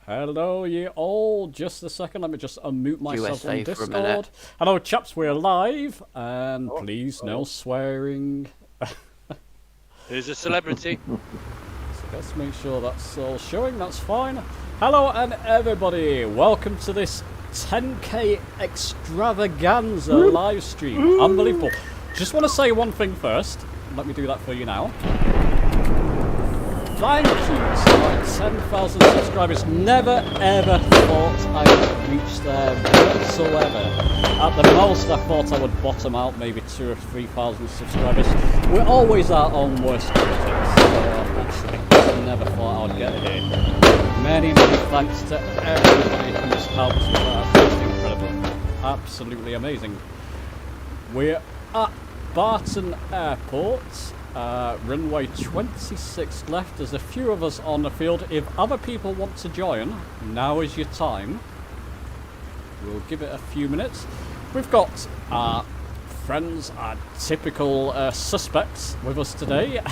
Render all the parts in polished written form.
Hello, ye all. Just a second, let me just unmute myself USA on for a Discord. minute. Hello, chaps, we're live, and please no swearing. Who's a celebrity? So let's make sure that's all showing, that's fine. Hello, and everybody, welcome to this 10k extravaganza live stream. Unbelievable. Just want to say one thing first. Let me do that for you now. Thank you to my 10,000 subscribers. Never ever thought I would reach there whatsoever. At the most, I thought I would bottom out maybe 2,000 or 3,000 subscribers. We're always our own worst critics, so actually, never thought I'd get here. Many thanks to everybody who's helped with that. It's incredible. Absolutely amazing. We're at Barton Airport. Runway 26 left. There's a few of us on the field. If other people want to join, now is your time. We'll give it a few minutes. We've got our friends, our typical suspects with us today. Do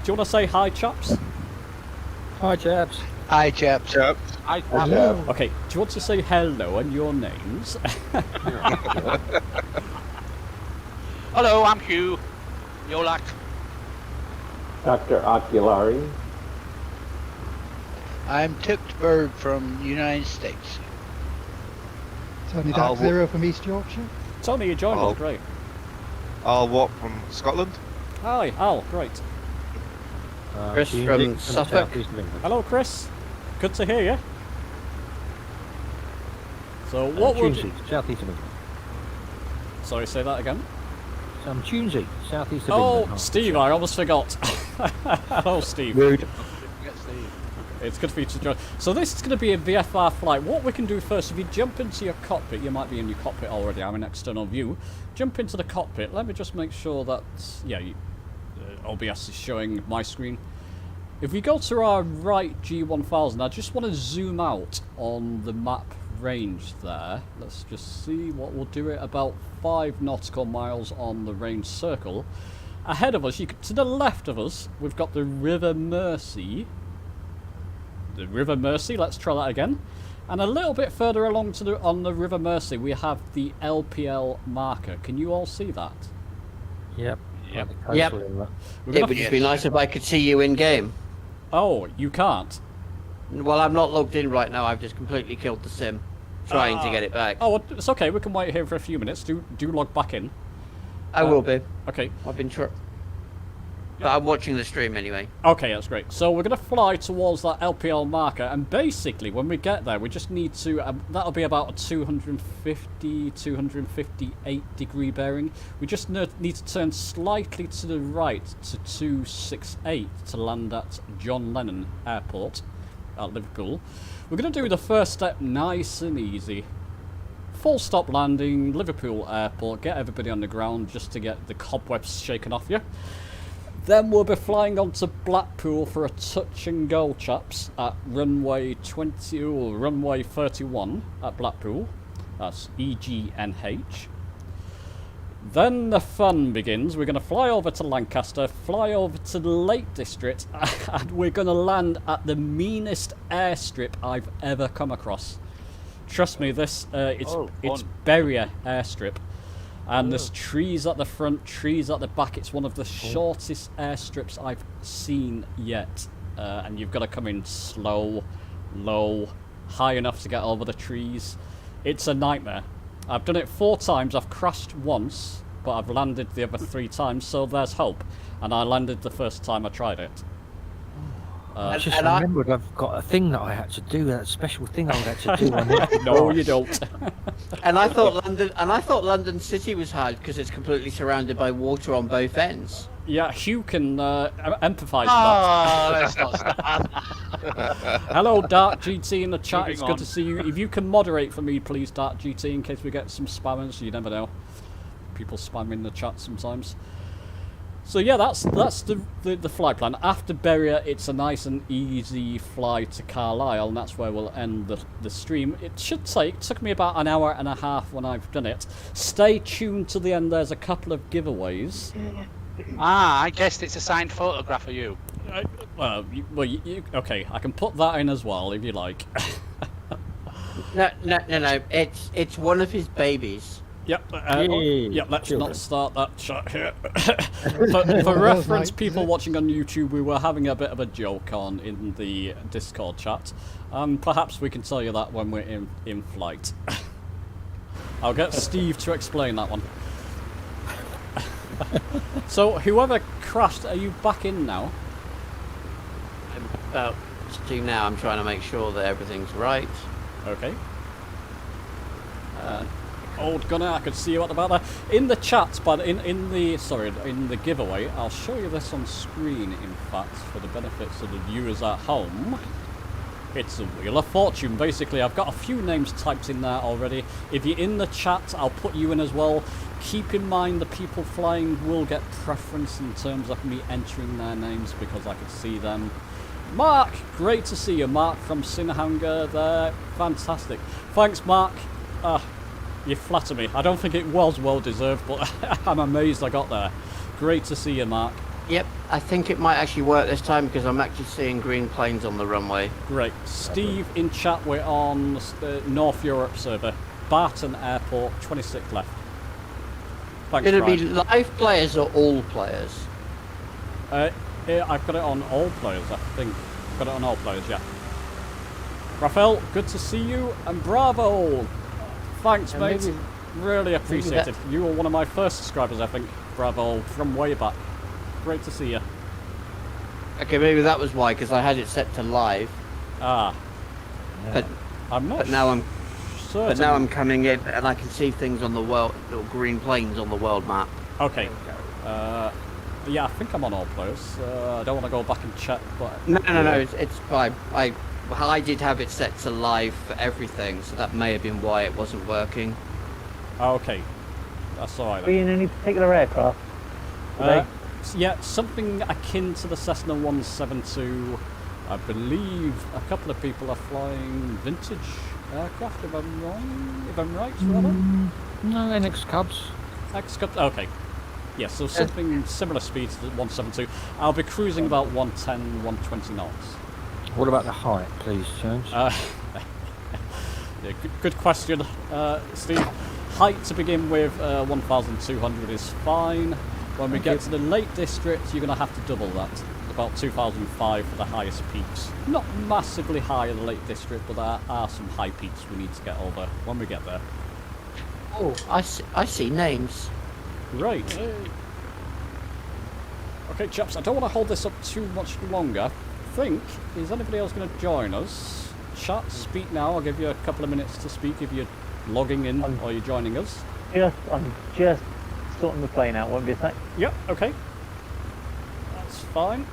you want to say hi, chaps? Hi, chaps. Hi, chaps. I Okay, do you want to say hello and your names? Hello, I'm Hugh. Yolak. Dr. Oculari. I'm Tipped Bird from United States. Tony Dark Zero from East Yorkshire. Tony, you joined us, great. Al Watt from Scotland. Hi, Al, great. Chris from Suffolk. Hello, Chris. Good to hear you. So what would... South East of England. Sorry, say that again. I'm Tunesy, South East of Oh, England. Steve, I almost forgot. Hello, Steve. Rude. It's good for you to join. So this is going to be a VFR flight. What we can do first, if you jump into your cockpit, you might be in your cockpit already, I'm in external view. Jump into the cockpit. Let me just make sure that, yeah, OBS is showing my screen. If we go to our right G1000, I just want to zoom out on the map range there. Let's just see what we'll do it about 5 nautical miles on the range circle. Ahead of us, to the left of us, we've got the River Mersey. The River Mersey, let's try that again. And a little bit further along on the River Mersey, we have the LPL marker. Can you all see that? Yep. Yep. We're It gonna would just be nice if I could see you in game. Oh, you can't? Well, I'm not logged in right now. I've just completely killed the sim, trying to get it back. Oh, it's okay. We can wait here for a few minutes. Do log back in. I will be. Okay. I've been trying. But I'm watching the stream anyway. Okay, that's great. So we're going to fly towards that LPL marker, and basically when we get there, we just need to, that'll be about a 258 degree bearing. We just need to turn slightly to the right to 268 to land at John Lennon Airport at Liverpool. We're going to do the first step nice and easy. Full stop landing, Liverpool Airport, get everybody on the ground just to get the cobwebs shaken off you. Then we'll be flying on to Blackpool for a touch and go, chaps, at runway 31 at Blackpool. That's EGNH. Then the fun begins. We're going to fly over to Lancaster, fly over to the Lake District, and we're going to land at the meanest airstrip I've ever come across. Trust me, it's Berrier Airstrip. And there's trees at the front, trees at the back. It's one of the shortest airstrips I've seen yet. And you've got to come in slow, low, high enough to get over the trees. It's a nightmare. I've done it 4 times. I've crashed once, but I've landed the other 3 times, so there's hope. And I landed the first time I tried it. I just remembered I've got a thing that I had to do, that special thing I had to do on it. No, you don't. And I thought London City was hard because it's completely surrounded by water on both ends. Yeah, Hugh can empathise with Oh, that. let's not start. Hello, Dark GT in the chat. Moving It's good on. to see you. If you can moderate for me, please, Dark GT, in case we get some spammers. You never know. People spam in the chat sometimes. So yeah, that's the flight plan. After Berrier, it's a nice and easy fly to Carlisle, and that's where we'll end the stream. It took me about an hour and a half when I've done it. Stay tuned to the end. There's a couple of giveaways. I guessed it's a signed photograph of you. Okay, I can put that in as well if you like. No. It's one of his babies. Yep. Yay, Yep. Let's children. not start that chat here. For reference, people watching on YouTube, we were having a bit of a joke on in the Discord chat. Perhaps we can tell you that when we're in flight. I'll get Steve to explain that one. So, whoever crashed, are you back in now? I'm about to now. I'm trying to make sure that everything's right. Okay. Old Gunner, I could see you at the back there. In the chat, but in the giveaway, I'll show you this on screen, in fact, for the benefits of the viewers at home. It's a Wheel of Fortune, basically. I've got a few names typed in there already. If you're in the chat, I'll put you in as well. Keep in mind the people flying will get preference in terms of me entering their names because I can see them. Mark, great to see you. Mark from Sinhanger there. Fantastic. Thanks, Mark. You flatter me. I don't think it was well deserved, but I'm amazed I got there. Great to see you, Mark. Yep, I think it might actually work this time because I'm actually seeing green planes on the runway. Great. Steve in chat, we're on the North Europe server. Barton Airport, 26 left. Thanks, Should it be Brian. live players or all players? Yeah, I've got it on all players, I think. I've got it on all players, yeah. Raphael, good to see you, and bravo! Thanks, And mate. maybe- Really appreciate it. that- You were one of my first subscribers, I think. Bravo, from way back. Great to see you. Okay, maybe that was why, because I had it set to live. Ah, But I'm not but now I'm certain. but now I'm coming in and I can see things on the world, little green planes on the world map. Okay. Yeah, I think I'm on all players. I don't want to go back and check, but... No, it's fine. I did have it set to live for everything, so that may have been why it wasn't working. Okay. That's alright Are then. you in any particular aircraft? Yeah, something akin to the Cessna 172. I believe a couple of people are flying vintage aircraft, if I'm wrong. If I'm right, rather. No, NX Cubs. Okay. Yeah, so something similar speed to the 172. I'll be cruising about 110, 120 knots. What about the height, please, James? Yeah, good question, Steve. Height to begin with, 1,200 is fine. When we get to the Lake District, you're going to have to double that. About 2,005 for the highest peaks. Not massively high in the Lake District, but there are some high peaks we need to get over when we get there. Oh, I see names. Right. Okay, chaps, I don't want to hold this up too much longer. Is anybody else going to join us? Chat, speak now. I'll give you a couple of minutes to speak if you're logging in or you're joining us. I'm just sorting the plane out. Won't be a sec. Yep, okay. That's fine.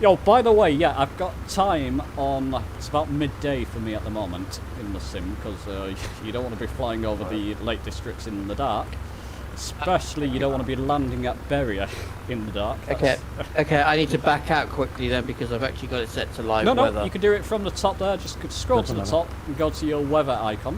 Yo, by the way, yeah, I've got time on... It's about midday for me at the moment in the sim, because you don't want to be flying over the Lake Districts in the dark. Especially you don't want to be landing at Berrier in the dark. Okay, I need to back out quickly then because I've actually got it set to live No, weather. you can do it from the top there. Just scroll to the top and go to your weather icon.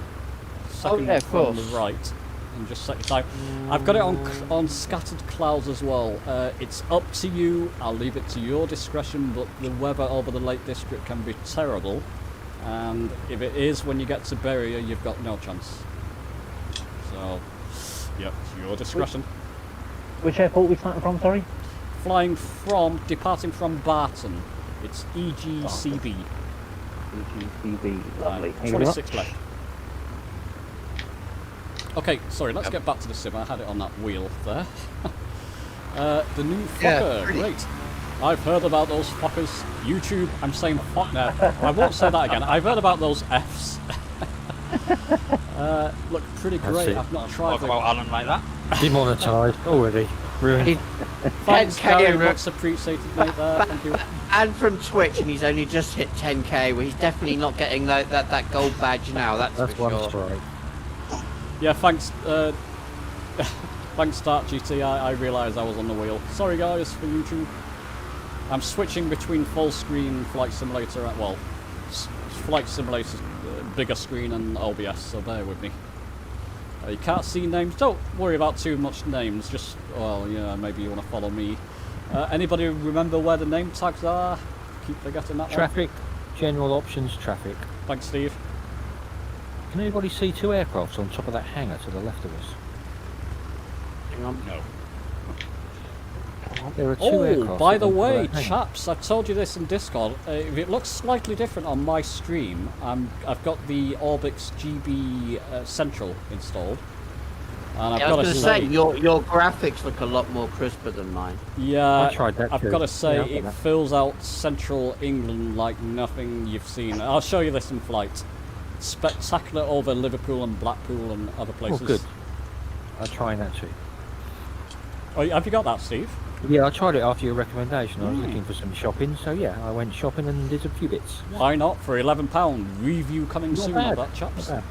Second yeah, of from the course. right. And just set your time. I've got it on scattered clouds as well. It's up to you. I'll leave it to your discretion, but the weather over the Lake District can be terrible. And if it is when you get to Berrier, you've got no chance. So, yep, it's your discretion. Which airport we starting from? Sorry. Departing from Barton. It's EGCB. EGCB. Lovely. Thank you very 26 much. left. Okay, sorry, let's get back to the sim. I had it on that wheel there. The new Fokker, great. I've heard about those Fokkers. YouTube, I'm saying fuck now. I won't say that again. I've heard about those Fs. Look pretty great. it. I've not tried Talk them. about Alan like that. Demonetised already. Ruined. Thanks, 10K Gary. in Much appreciated, mate. There, thank you. And from Twitch, and he's only just hit 10k. Well, he's definitely not getting that gold badge now. That's That's for one sure. strike. Yeah, thanks. Thanks, Start GT. I realised I was on the wheel. Sorry, guys, for YouTube. I'm switching between full screen Flight Simulator, Flight Simulator bigger screen and OBS, so bear with me. You can't see names. Don't worry about too much names. Just, well, yeah, maybe you want to follow me. Anybody remember where the name tags are? Keep forgetting that one. Traffic, general options, traffic. Thanks, Steve. Can anybody see two aircrafts on top of that hangar to the left of us? Hang on. No. There are two Oh, aircraft. by the on top of way, that hangar. chaps, I've told you this in Discord. If it looks slightly different on my stream, I've got the Orbix GB Central installed. And I've Yeah, I got was to going to say, say, your graphics look a lot more crisper than mine. yeah, I tried that I've too. got to say, Yeah, I've got it that. fills out Central England like nothing you've seen. I'll show you this in flight. Spectacular over Liverpool and Blackpool and other places. Oh, good. I'm trying that too. Oh, have you got that, Steve? Yeah, I tried it after your recommendation. I was Mm. looking for some shopping, so yeah, I went shopping and did a few bits. Why not? For £11. Review coming Not soon bad. of that, chaps. Not bad.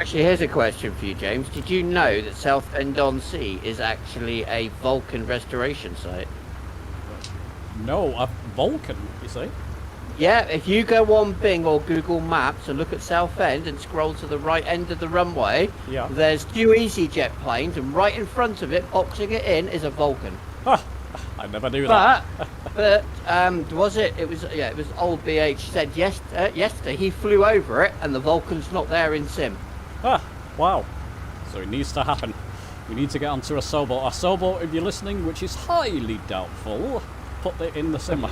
Actually, here's a question for you, James. Did you know that Southend-on-Sea is actually a Vulcan restoration site? No, a Vulcan, you see? Yeah, if you go on Bing or Google Maps and look at Southend and scroll to the right end of the runway, Yeah. there's two EasyJet planes, and right in front of it, boxing it in, is a Vulcan. I never knew that. But was it? It was it was old BH said yesterday he flew over it, and the Vulcan's not there in sim. Wow. So it needs to happen. We need to get onto a sailboat. A sailboat, if you're listening, which is highly doubtful, put it in the simmer.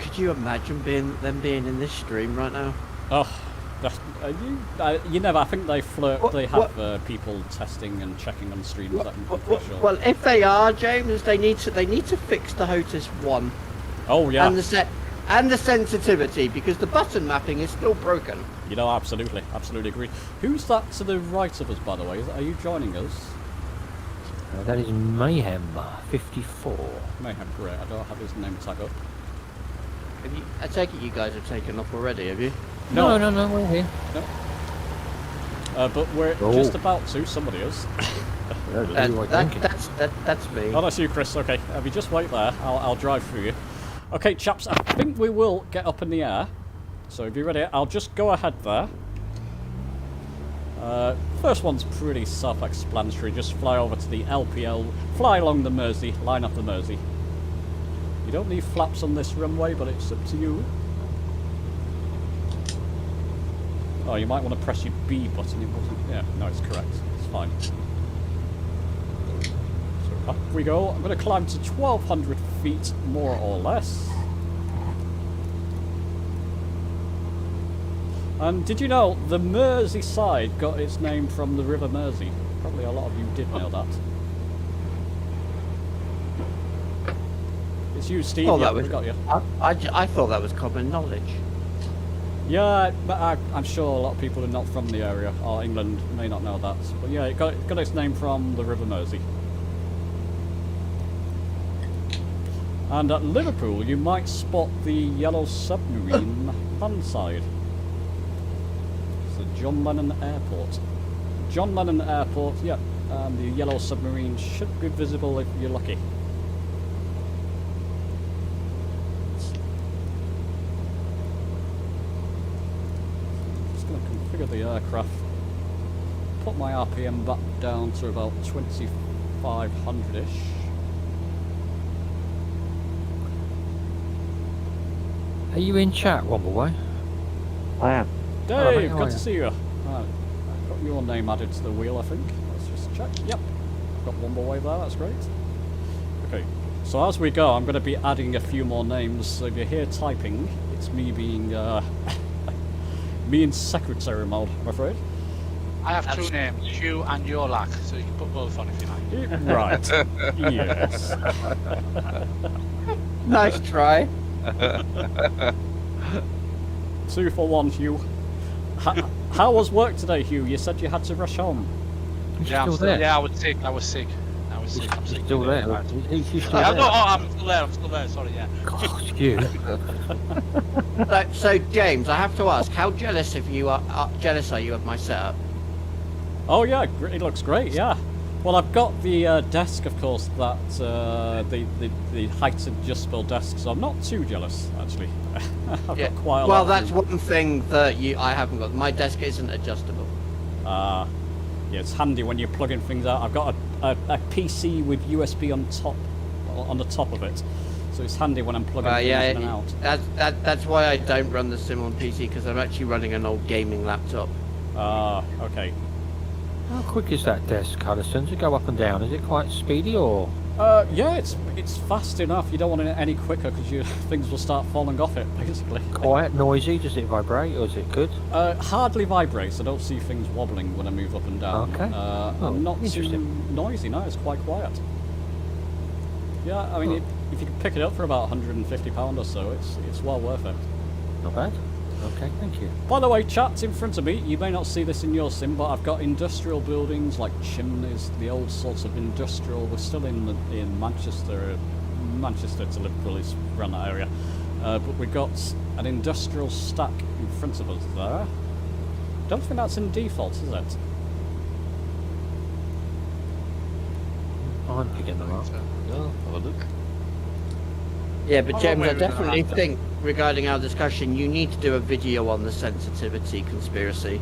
Could you imagine them being in this stream right now? Oh, you never. I think they flirt. They have What? People testing and checking on streams. I'm pretty sure. Well, if they are, James, they need to fix the HOTAS 1 Oh yeah. and the sensitivity, because the button mapping is still broken. You know, absolutely agree. Who's that to the right of us, by the way? Are you joining us? That is Mayhem 54. Mayhem, great. I don't have his name tag up. I take it you guys have taken off already, have you? No, we're here. But we're Oh. just about to. Somebody is. That's me. Oh, that's you, Chris. Okay, if you just wait there, I'll drive through you. Okay, chaps, I think we will get up in the air. So if you're ready, I'll just go ahead there. First one's pretty self-explanatory. Just fly over to the LPL, fly along the Mersey, line up the Mersey. You don't need flaps on this runway, but it's up to you. Oh, you might want to press your B button. It wasn't. Yeah, no, it's correct. It's fine. So up we go. I'm going to climb to 1,200 feet, more or less. And did you know the Merseyside got its name from the River Mersey? Probably a lot of you did know that. It's you, Steve. Oh, Yeah, that was we've got you. I thought that was common knowledge. Yeah, but I'm sure a lot of people who are not from the area or England may not know that. But yeah, it got its name from the River Mersey. And at Liverpool, you might spot the yellow submarine landside. It's the John Lennon Airport. John Lennon Airport, yeah. The yellow submarine should be visible if you're lucky. Configure the aircraft, put my RPM back down to about 2,500-ish. Are you in chat, Wombleway? I am. Dave, mate, how good are to you? see you. I've got your name added to the wheel, I think. Let's just check. Yep, got one more way there, that's great. Okay, so as we go, I'm going to be adding a few more names. So if you hear typing, it's me being me in secretary mode, I'm afraid. I have two names, Hugh and Yolak, so you can put both on if you like. Right. Yes. Nice try. 2 for 1, Hugh. How was work today, Hugh? You said you had to rush home. Yeah, still there? yeah, I was sick. I'm sick. I'm sick. Still there? He's still Yeah, there? I'm still there. Sorry, yeah. God, you. So James, I have to ask, how jealous are you of my setup? Oh yeah, it looks great. Yeah. Well, I've got the desk, of course, that the height adjustable desk, so I'm not too jealous actually. I've got quite a lot. Well, of that's room. one thing that I haven't got. My desk isn't adjustable. Yeah, it's handy when you're plugging things out. I've got a PC with USB on top on the top of it. So it's handy when I'm plugging things in and out. That's why I don't run the sim on PC, because I'm actually running an old gaming laptop. Okay. How quick is that desk, Huddleston, to go up and down? Is it quite speedy or? Yeah, it's fast enough. You don't want it any quicker because things will start falling off it, basically. Quiet, noisy? Does it vibrate or is it good? Hardly vibrates. I don't see things wobbling when I move up and down. Okay. Not too interesting. noisy. No, it's quite quiet. Yeah, I mean, if you can pick it up for about £150 or so, it's well worth it. Not bad. Okay, thank you. By the way, chat in front of me, you may not see this in your sim, but I've got industrial buildings like chimneys, the old sorts of industrial. We're still in Manchester. Manchester to Liverpool is around that area. But we've got an industrial stack in front of us there. Don't think that's in default, is it? I'm picking them up. No, have a look. Yeah, but Oh, James, wait, I wait, definitely wait. think, regarding our discussion, you need to do a video on the sensitivity conspiracy.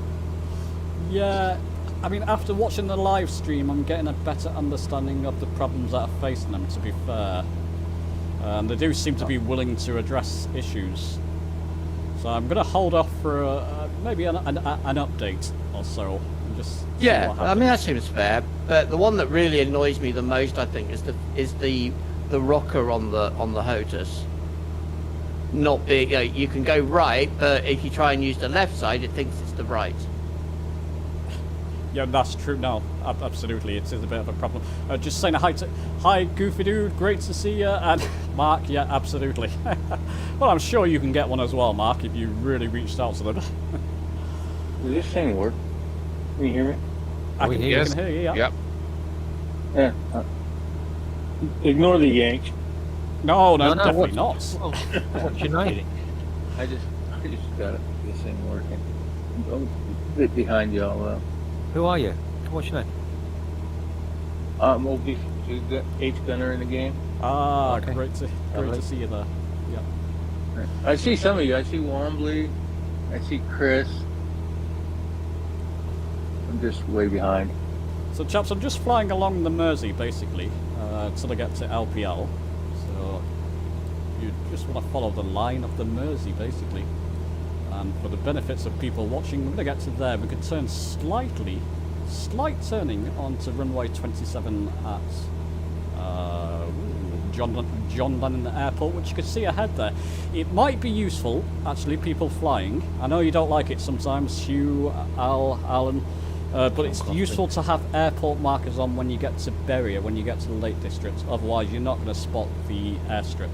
Yeah, I mean, after watching the live stream, I'm getting a better understanding of the problems that are facing them, to be fair. They do seem to be willing to address issues. So I'm going to hold off for maybe an update or so. And just see Yeah, what I mean, that seems fair. But the one that really annoys me the most, I think, is the rocker on the HOTUS. Not being, you can go right, but if you try and use the left side, it thinks it's the right. Yeah, that's true. No, absolutely, it is a bit of a problem. Just saying hi, Goofy Dude, great to see you, and Mark, yeah, absolutely. Well, I'm sure you can get one as well, Mark, if you really reached out to them. Does this thing work? Can you hear me? I We can, hear I you. can hear you, yeah. Yep. Yeah. Ignore the Yanks. No, No, definitely not. What's your name? I just got this thing working. I'm a bit behind y'all. Who are you? What's your name? I'm OB H gunner in the game. Ah, Okay. great to see you there. Yeah. I see some of you. I see Wombly. I see Chris. I'm just way behind. So, chaps, I'm just flying along the Mersey, basically, till I get to LPL. So, you just want to follow the line of the Mersey, basically. And for the benefits of people watching, when I get to there, we could turn slight turning onto runway 27 at John Lennon Airport, which you can see ahead there. It might be useful, actually, people flying. I know you don't like it sometimes, Hugh, Alan, but it's useful to have airport markers on when you get to Berrier, when you get to the Lake District. Otherwise, you're not going to spot the airstrip.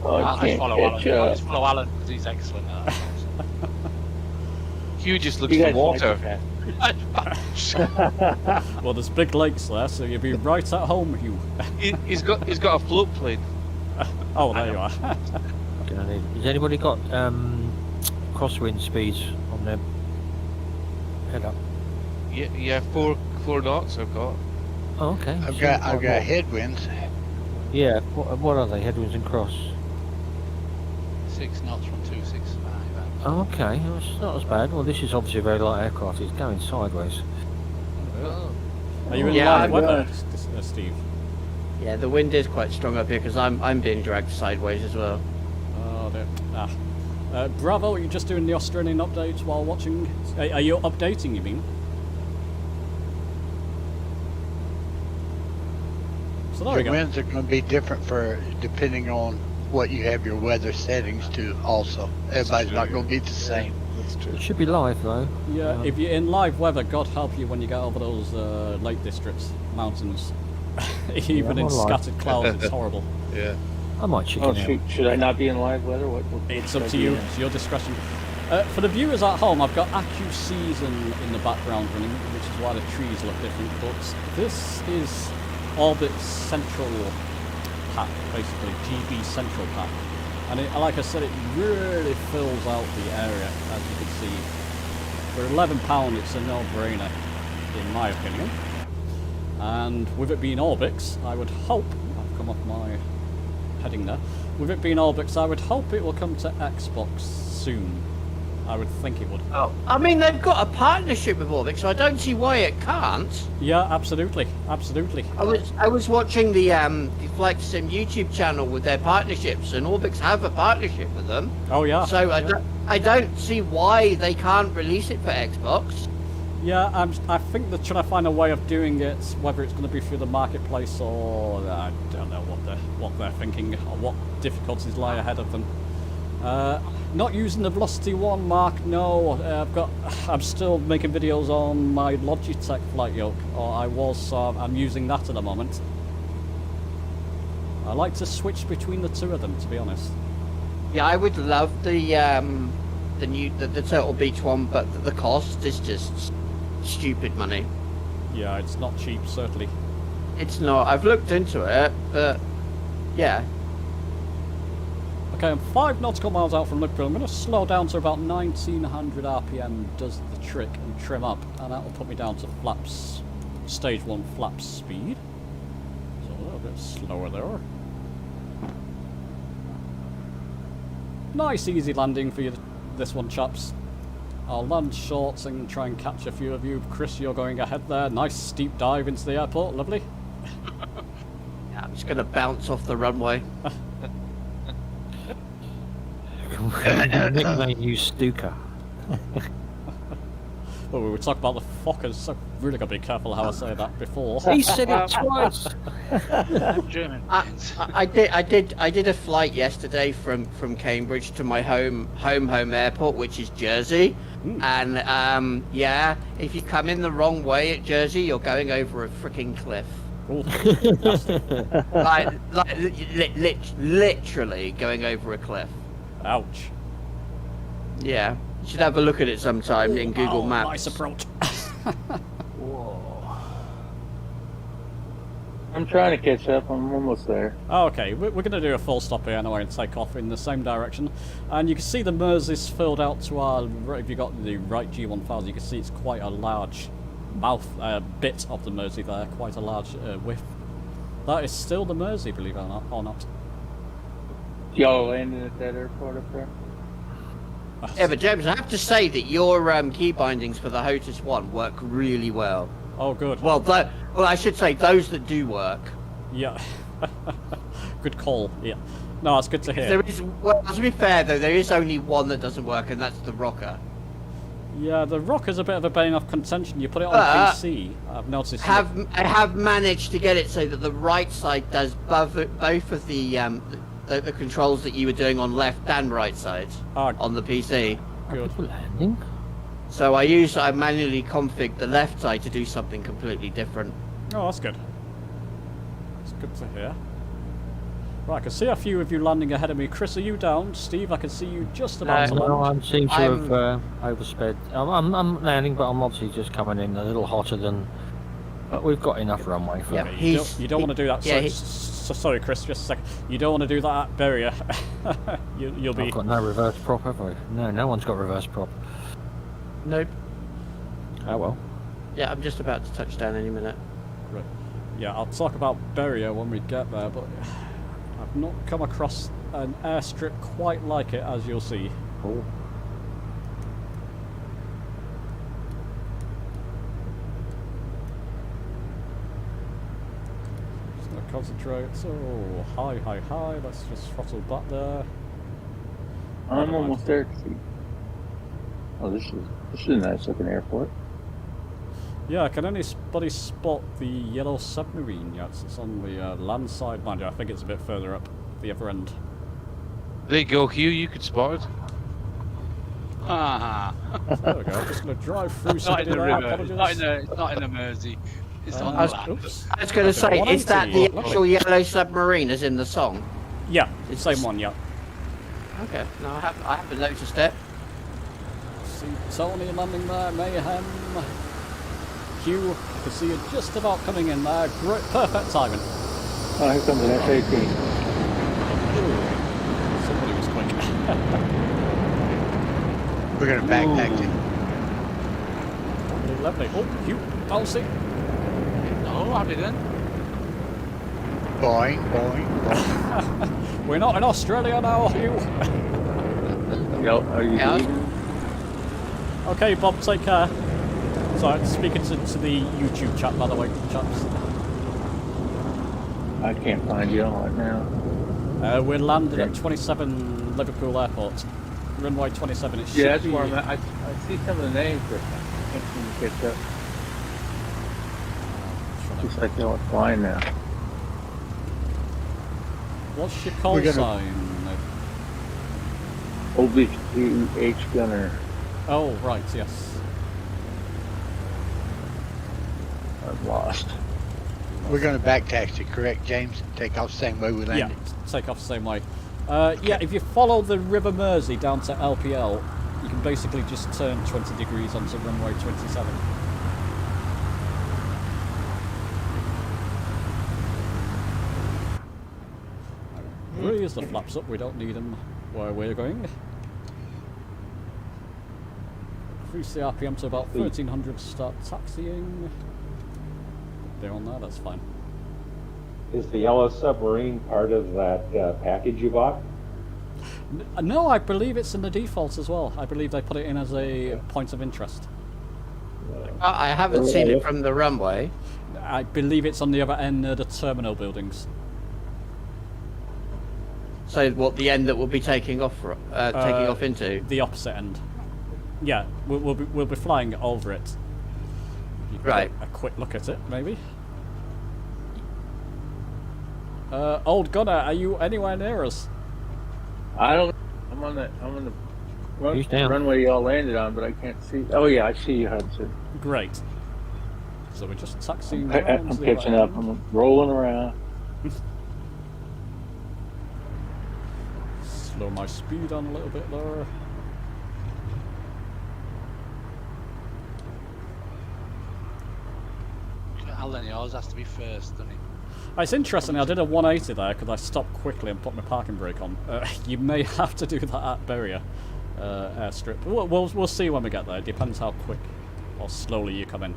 I follow Alan. I just follow Alan because he's excellent at that. Hugh just looks You for guys water. Well, there's big lakes there, so you'll be right at home, Hugh. He's got a float plane. Oh, there you are. Has anybody got crosswind speeds on their head up? Yeah, four knots I've got. Oh, okay. I've got headwinds. Yeah. What are they? Headwinds and cross. 6 knots from 265. Oh, okay. Well, it's not as bad. Well, this is obviously a very light aircraft. It's going sideways. Are you in Yeah, live I'm weather, Steve? Yeah, the wind is quite strong up here because I'm being dragged sideways as well. Oh dear. Bravo, are you just doing the Australian updates while watching? Are you updating, you mean? So there we The go. winds are going to be different depending on what you have your weather settings to also. Everybody's not going to be the same. That's true. It should be live though. Yeah, if you're in live weather, God help you when you get over those Lake Districts, mountains. Even I'm in on live. scattered clouds, it's horrible. Yeah. I might chicken out. Should I not be in live weather? What It's should up I to be you, in? it's your discretion. For the viewers at home, I've got AccuSeas in the background running, which is why the trees look different, but this is Orbit Central Pack, basically, GB Central Pack. And like I said, it really fills out the area, as you can see. For £11, it's a no-brainer, in my opinion. And with it being Orbix, I would hope, I've come off my heading there, with it being Orbix, I would hope it will come to Xbox soon. I would think it would. Oh, I mean, they've got a partnership with Orbix, so I don't see why it can't. Yeah, absolutely, absolutely. I was watching the Flight Sim YouTube channel with their partnerships, and Orbix have a partnership with them. Oh yeah. So I don't see why they can't release it for Xbox. Yeah, I think they're trying to find a way of doing it, whether it's going to be through the marketplace or I don't know what they're thinking or what difficulties lie ahead of them. Not using the Velocity 1, Mark. No, I'm still making videos on my Logitech flight yoke, or I was. So I'm using that at the moment. I like to switch between the two of them, to be honest. Yeah, I would love the Turtle Beach one, but the cost is just stupid money. Yeah, it's not cheap, certainly. It's not. I've looked into it, but yeah. Okay, I'm 5 nautical miles out from Liverpool. I'm going to slow down to about 1900 RPM, does the trick, and trim up, and that will put me down to flaps, stage 1 flaps speed. So a little bit slower there. Nice easy landing for you, this one, chaps. I'll land short and try and catch a few of you. Chris, you're going ahead there. Nice steep dive into the airport, lovely. Yeah, I'm just going to bounce off the runway. Nickname you Stuka. Well, we were talking about the Fokkers, so I've really got to be careful how I say that before. He said it twice. German. I did a flight yesterday from Cambridge to my home airport, which is Jersey. And yeah, if you come in the wrong way at Jersey, you're going over a freaking cliff. Ooh, Literally going over a cliff. ouch. Yeah, you should have a look at it sometime in Google Maps. Nice approach. I'm trying to catch up. I'm almost there. Okay, we're going to do a full stop here anyway and take off in the same direction. And you can see the Mersey's filled out to our, if you got the right G1000, you can see it's quite a large bit of the Mersey there, quite a large width. That is still the Mersey, believe it or not. Y'all landing at that airport up there? Yeah, but James, I have to say that your key bindings for the Hotus One work really well. Oh, good. Well, I should say those that do work. Yeah. Good call, yeah. No, it's good to hear. There is, well, to be fair though, there is only one that doesn't work, and that's the rocker. Yeah, the rocker's a bit of a bane of contention. You put it on PC, I've noticed. I have managed to get it so that the right side does both of the controls that you were doing on left and right side on the PC. Good. Landing. So I manually config the left side to do something completely different. Oh, that's good. It's good to hear. Right, I can see a few of you landing ahead of me. Chris, are you down? Steve, I can see you just about to land. No, I seem to have oversped. I'm landing, but I'm obviously just coming in a little hotter than. But we've got enough runway for Yeah, it. You don't want to do that. Yeah, sorry, Chris, just a second. You don't want to do that at Berrier. You'll be. I've got no reverse prop, have I? No one's got reverse prop. Nope. Oh well. Yeah, I'm just about to touch down any minute. Right. Yeah, I'll talk about Berrier when we get there, but I've not come across an airstrip quite like it, as you'll see. Cool. Just gonna concentrate. So high. Let's just throttle back there. I'm almost there. Oh, this is a nice looking airport. Yeah, can anybody spot the yellow submarine yet? It's on the land side, mind you. I think it's a bit further up the other end. There you go, Hugh. You could spot it. Ah, There we go. I'm just going to drive through it's not in somebody the there. river. It's not in the Mersey. It's on the land. Oops. I was going to say, is that the actual yellow submarine as in the song? Yeah, It's same just- one, yeah. Okay, no, I haven't noticed it. See Tony landing there, Mayhem. Hugh, I can see you just about coming in there. Great, perfect timing. Oh, here comes an F-18. Somebody was quick. We're gonna backpack it. Lovely. Oh, Hugh, bouncing. No, I didn't. Boing. We're not in Australia now, Hugh. Yo, are you Yeah, leaving? Okay, Bob, take care. Sorry, speaking to the YouTube chat, by the way, chaps. I can't find you on it now. We're landing at 27 Liverpool Airport. Runway 27. It should Yeah, that's be... where I'm at. I see some of the names, but I can't seem to catch up. Looks like they're all flying now. What's your call We're gonna- sign? OBH Gunner. Oh, right, yes. I'm lost. We're going to back taxi, correct, James? Take off the same way we Yeah, landed. take off the same way. Yeah, if you follow the River Mersey down to LPL, you can basically just turn 20 degrees onto runway 27. Raise the flaps up, we don't need them where we're going. Increase the RPM to about 1300, start taxiing. They're on there, that's fine. Is the yellow submarine part of that package you bought? No, I believe it's in the default as well. I believe they put it in as a point of interest. I haven't seen it from the runway. I believe it's on the other end of the terminal buildings. So what, the end that we'll be taking off into? The opposite end. Yeah, we'll be flying over it. You can Right. get a quick look at it, maybe. Old Gunner, are you anywhere near us? I don't. I'm on the He's down. runway y'all landed on, but I can't see. Oh yeah, I see you, Hudson. Great. So we're just taxiing I'm around to the catching other up. end. I'm rolling around. Slow my speed down a little bit lower. Alan, yours has to be first, doesn't it? It's interesting, I did a 180 there because I stopped quickly and put my parking brake on. You may have to do that at Berrier Airstrip. We'll see when we get there. It depends how quick or slowly you come in.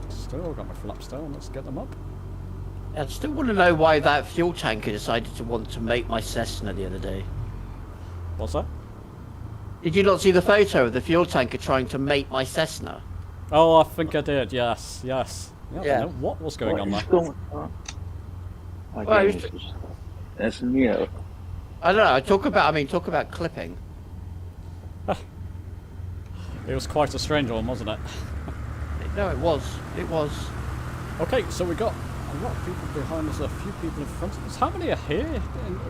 Still got my flaps down, let's get them up. I still want to know why that fuel tanker decided to want to make my Cessna the other day. What's that? Did you not see the photo of the fuel tanker trying to mate my Cessna? Oh, I think I did, yes. Yeah, I don't know what was going on What there. is going on? My Well, game is just messing me up. I don't know. Talk about clipping. It was quite a strange one, wasn't it? No, it was. It was. Okay, so we got a lot of people behind us, a few people in front of us. How many are here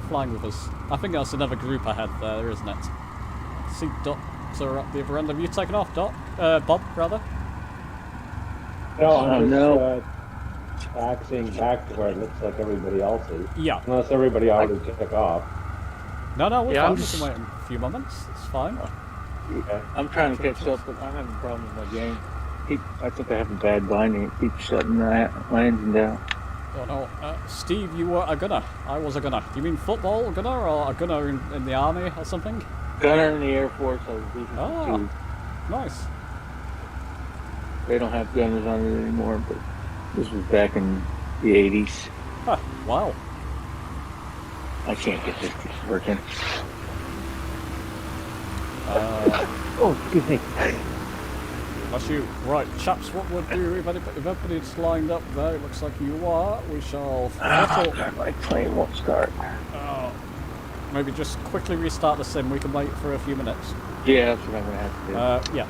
flying with us? I think that's another group ahead there, isn't it? I see Doctor at the other end. Have you taken off, Doc? Bob, rather? No, I'm no. just taxiing back to where it looks like everybody else is. Yeah. Unless everybody already took off. No, we're Yeah, fine. I'm We just- can wait a few moments. It's fine. Okay. I'm trying to catch up, but I'm having a problem with my game. I think I have a bad binding. It keeps shutting the engine down. Oh no. Steve, you were a gunner. I was a gunner. Do you mean football gunner or a gunner in the army or something? Gunner in the Air Force, I was leaving Oh. too. Nice. They don't have gunners on it anymore, but this was back in the 80s. Huh, wow. I can't get this working. Oh, excuse me. That's you. Right, chaps, what we'll do, if everybody's lined up there, it looks like you are, we shall throttle. My plane won't start. Maybe just quickly restart the sim, we can wait for a few minutes. Yeah, that's what I'm going to have to do. Yeah.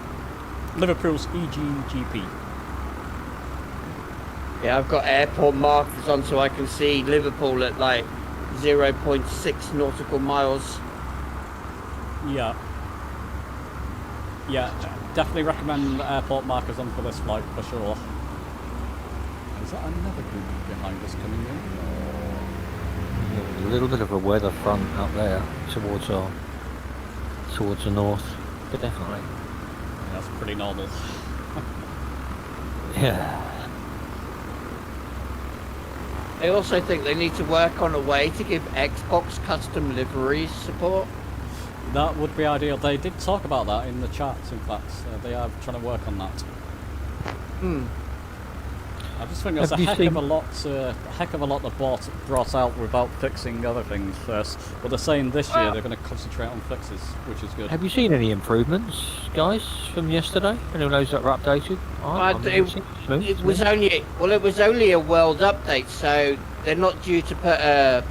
Liverpool's EGGP. Yeah, I've got airport markers on so I can see Liverpool at like 0.6 nautical miles. Yeah. Yeah, definitely recommend airport markers on for this flight, for sure. Is that another group behind us coming in? A little bit of a weather front up there towards the north, but definitely. Yeah, that's pretty normal. Yeah. I also think they need to work on a way to give Xbox custom liveries support. That would be ideal. They did talk about that in the chat, in fact. They are trying to work on that. I just think there's a Have you heck seen- of a lot that brought out without fixing other things first. But they're saying this year they're going to concentrate on fixes, which is good. Have you seen any improvements, guys, from yesterday? Any of those that were updated? It was only a world update, so they're not due to put a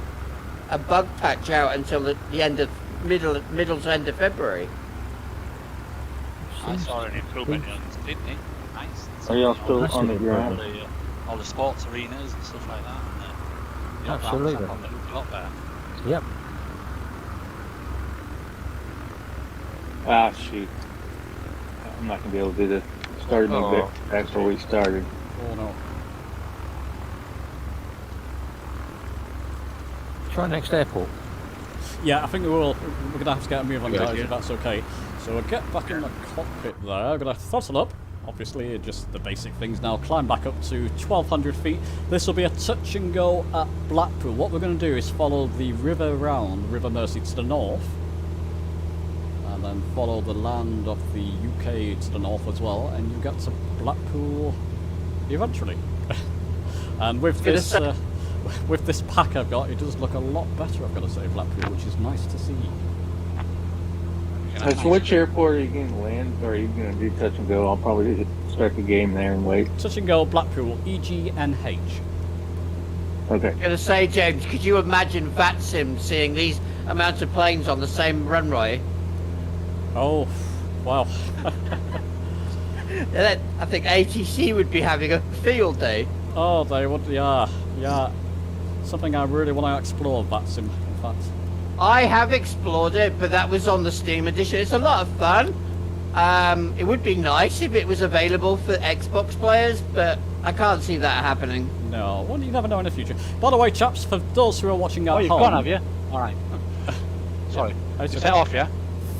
bug patch out until the end of middle to end of February. I saw an improvement in Sydney. Nice. Are y'all still That's on the an ground? All the sports arenas and stuff like that. And, Absolutely. A lot better. Yep. Ah, shoot. I'm not gonna be able to do the starting Oh, bit after we started. Oh no. Try next airport. Yeah, I think we will. We're going to have to get a move on, Good guys, idea. if that's okay. So we'll get back in the cockpit there. We're going to throttle up. Obviously, just the basic things now. Climb back up to 1,200 feet. This will be a touch and go at Blackpool. What we're going to do is follow the river round, River Mersey to the north. And then follow the land of the UK to the north as well. And you get to Blackpool eventually. And with this... with this pack I've got, it does look a lot better, I've got to say, Blackpool, which is nice to see. So which airport are you going to land, or are you going to do touch and go? I'll probably just start the game there and wait. Touch and go, Blackpool, EGNH. Okay. I'm gonna say, James, could you imagine VATSIM seeing these amounts of planes on the same runway? Oh, wow. I think ATC would be having a field day. Oh, they would, yeah. Something I really want to explore, VATSIM, in fact. I have explored it, but that was on the Steam edition. It's a lot of fun. It would be nice if it was available for Xbox players, but I can't see that happening. No, well, you never know in the future. By the way, chaps, for those who are watching at Oh, you've home... gone, have you? Alright. Sorry. It's You okay. set off, yeah?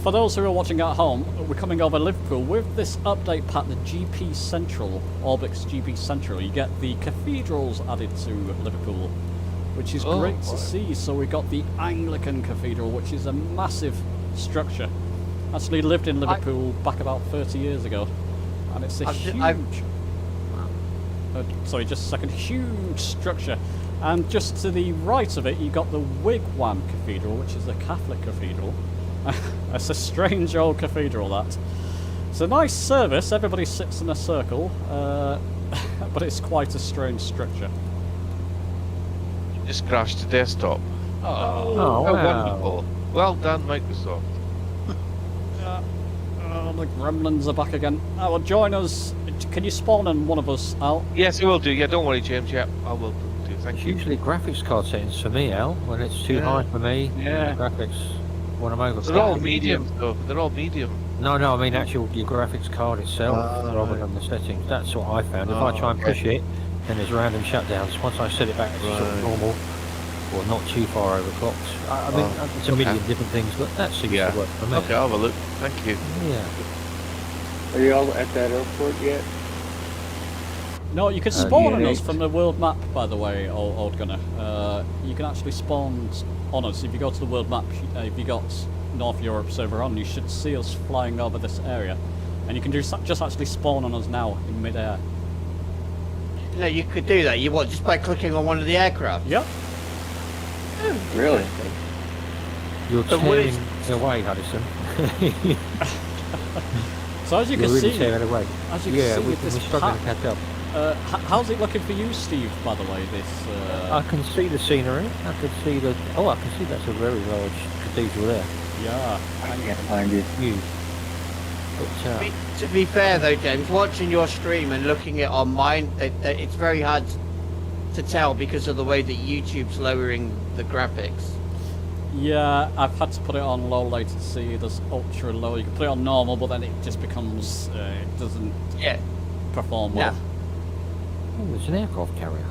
For those who are watching at home, we're coming over Liverpool with this update pack, the GP Central, Orbix GP Central. You get the cathedrals added to Liverpool, which is great to see. So we got the Anglican Cathedral, which is a massive structure. Actually lived in Liverpool back about 30 years ago, and it's a huge... sorry, just a second. Huge structure. And just to the right of it, you got the Wigwam Cathedral, which is a Catholic cathedral. It's a strange old cathedral, that. It's a nice service, everybody sits in a circle, but it's quite a strange structure. Just crashed the desktop. Oh, wow. Wonderful. Well done, Microsoft. Oh, the gremlins are back again. Well, join us. Can you spawn in one of us, Al? Yes, I will do. Yeah, don't worry, James. Yeah, I will do. Thank It's you. usually graphics card settings for me, Al. When it's too high for me, Yeah. graphics when I'm over. They're all medium, though. They're all medium. No, I mean actual your graphics card itself rather than the settings. That's what I found. If I try and push it, then there's random shutdowns. Once I set it back to sort of normal, or not too far overclocked. I mean, it's a million different things, but that seems to work for me. Okay, I'll have a look. Thank you. Yeah. Are you all at that airport yet? No, you can spawn on yeah. us from the world map, by the way, old gunner. You can actually spawn on us. If you go to the world map, if you got North Europe server on, you should see us flying over this area. And you can just actually spawn on us now in mid-air. No, you could do that. You what? Just by clicking on one of the aircraft? Yep. Really? You're But what tearing away, Hudson. So as you You're can really see, tearing away. as you can Yeah, see we're with this struggling pack, to catch up. how's it looking for you, Steve, by the way, this... I can see the scenery. I can see the... Oh, I can see that's a very large cathedral there. Yeah. I can't find it. Huge. But, To be fair though, James, watching your stream and looking at on mine, it's very hard to tell because of the way that YouTube's lowering the graphics. Yeah, I've had to put it on low latency. There's ultra low. You can put it on normal, but then it just becomes... it doesn't perform well. oh, there's an aircraft carrier.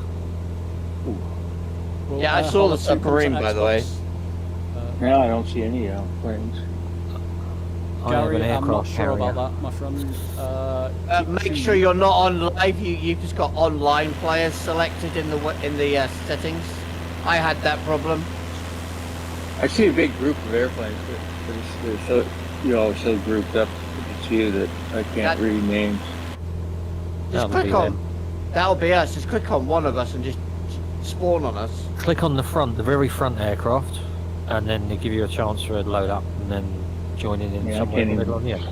Well, Yeah, I saw the Hollis, you come to submarine, by the way. Xbox. No, I don't see any planes. I have Gary, an I'm not aircraft sure carrier. about that, my friend. Make sure you're not on live. You've just got online players selected in the settings. I had that problem. I see a big group of airplanes, but they're so, you're all so grouped up. It's you that I can't read names. Just That'll be click on. them. That'll be us. Just click on one of us and just spawn on us. Click on the front, the very front aircraft, and then they give you a chance to load up and then join in Yeah, I somewhere in the can't middle on the end.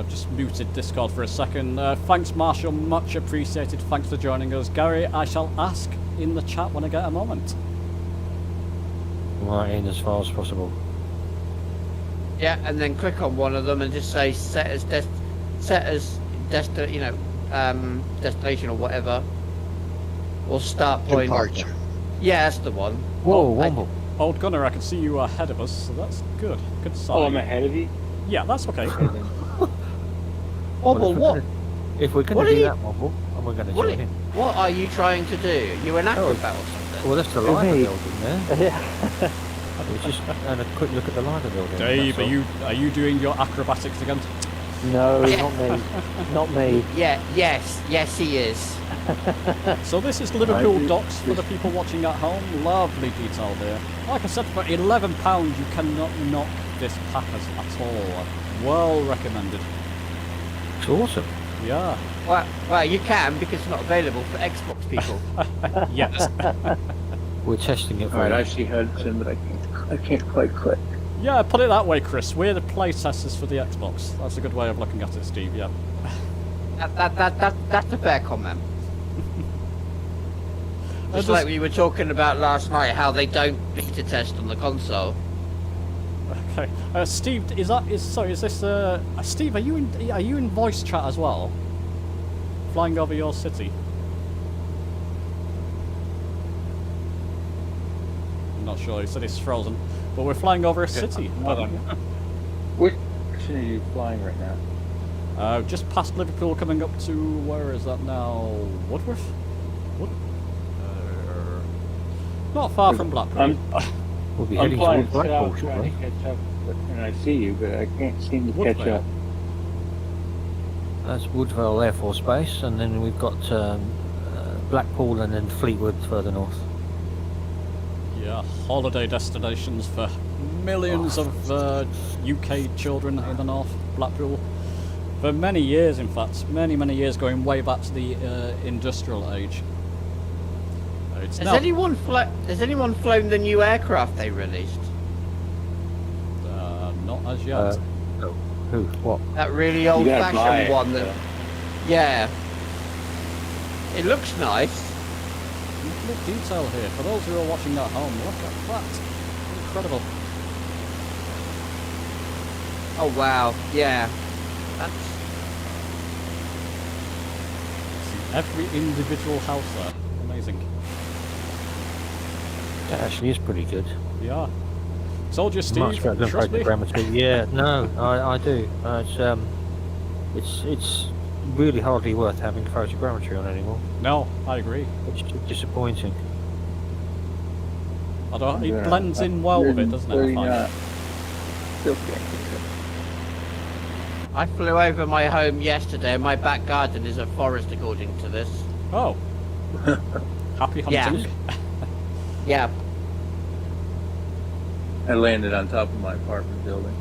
Just muted Discord for a second. Thanks, Marshall. Much appreciated. Thanks for joining us. Gary, I shall ask in the chat when I get a moment. Right in as far as possible. Yeah, and then click on one of them and just say destination or whatever, or start point. Departure. Yeah, that's the one. Whoa, I- Womble. Old Gunner, I can see you ahead of us, so that's good. Good sign. Oh, I'm ahead of you? Yeah, that's okay. Wobble, what? If we're going What to are do you- that, Womble, and we're going to What join in. What are you trying to do? You're an acrobat or something? Well, that's the lighter me. building there. We just had a quick look at the lighter building. Dave, that's all. are you doing your acrobatics again? No, Yeah. not me. Not me. Yeah, yes, he is. So this is Liverpool docks for the people watching at home. Lovely detail there. Like I said, for £11 you cannot knock this packers at all. Well recommended. It's awesome. Yeah. Well, you can because it's not available for Xbox people. Yes. We're testing it for Alright, you. I see Hudson, but I can't quite click. Yeah, put it that way, Chris. We're the play testers for the Xbox. That's a good way of looking at it, Steve. Yeah. That's a fair comment. Just just- like we were talking about last night, how they don't beta test on the console. Okay. Steve, is this Steve? Are you in voice chat as well? Flying over your city. I'm not sure. He said it's frozen, but we're flying over a city. Which direction are you flying right now? Just past Liverpool, coming up to where is that now? Woodworth. Not far from Blackpool. We'll be I'm heading flying towards Blackpool south trying shortly. to catch up, and I see you, but I can't seem to catch Woodvale. up. That's Woodvale Air Force Base, and then we've got Blackpool and then Fleetwood further north. Yeah, holiday destinations for millions of UK children in the north, Blackpool. For many years, in fact, many years, going way back to the industrial age. It's Has now, anyone flown the new aircraft they released? not as yet. Who? What? That really You gotta buy old-fashioned it, one. That, yeah. It looks nice. Look at detail here. For those who are watching at home, look at that. Incredible. Oh wow. Yeah. That's. See every individual house there. Amazing. That actually is pretty good. Yeah. Told you, Steve. Much better than Trust me. photogrammetry. Yeah, no, I do. It's really hardly worth having photogrammetry on anymore. No, I agree. It's just disappointing. Although it blends in well with it, doesn't it? I find? Still can't catch I flew over my home yesterday, and my back garden is a forest, according to this. Oh. Happy Yeah. hunting. Yeah. up. I landed on top of my apartment building.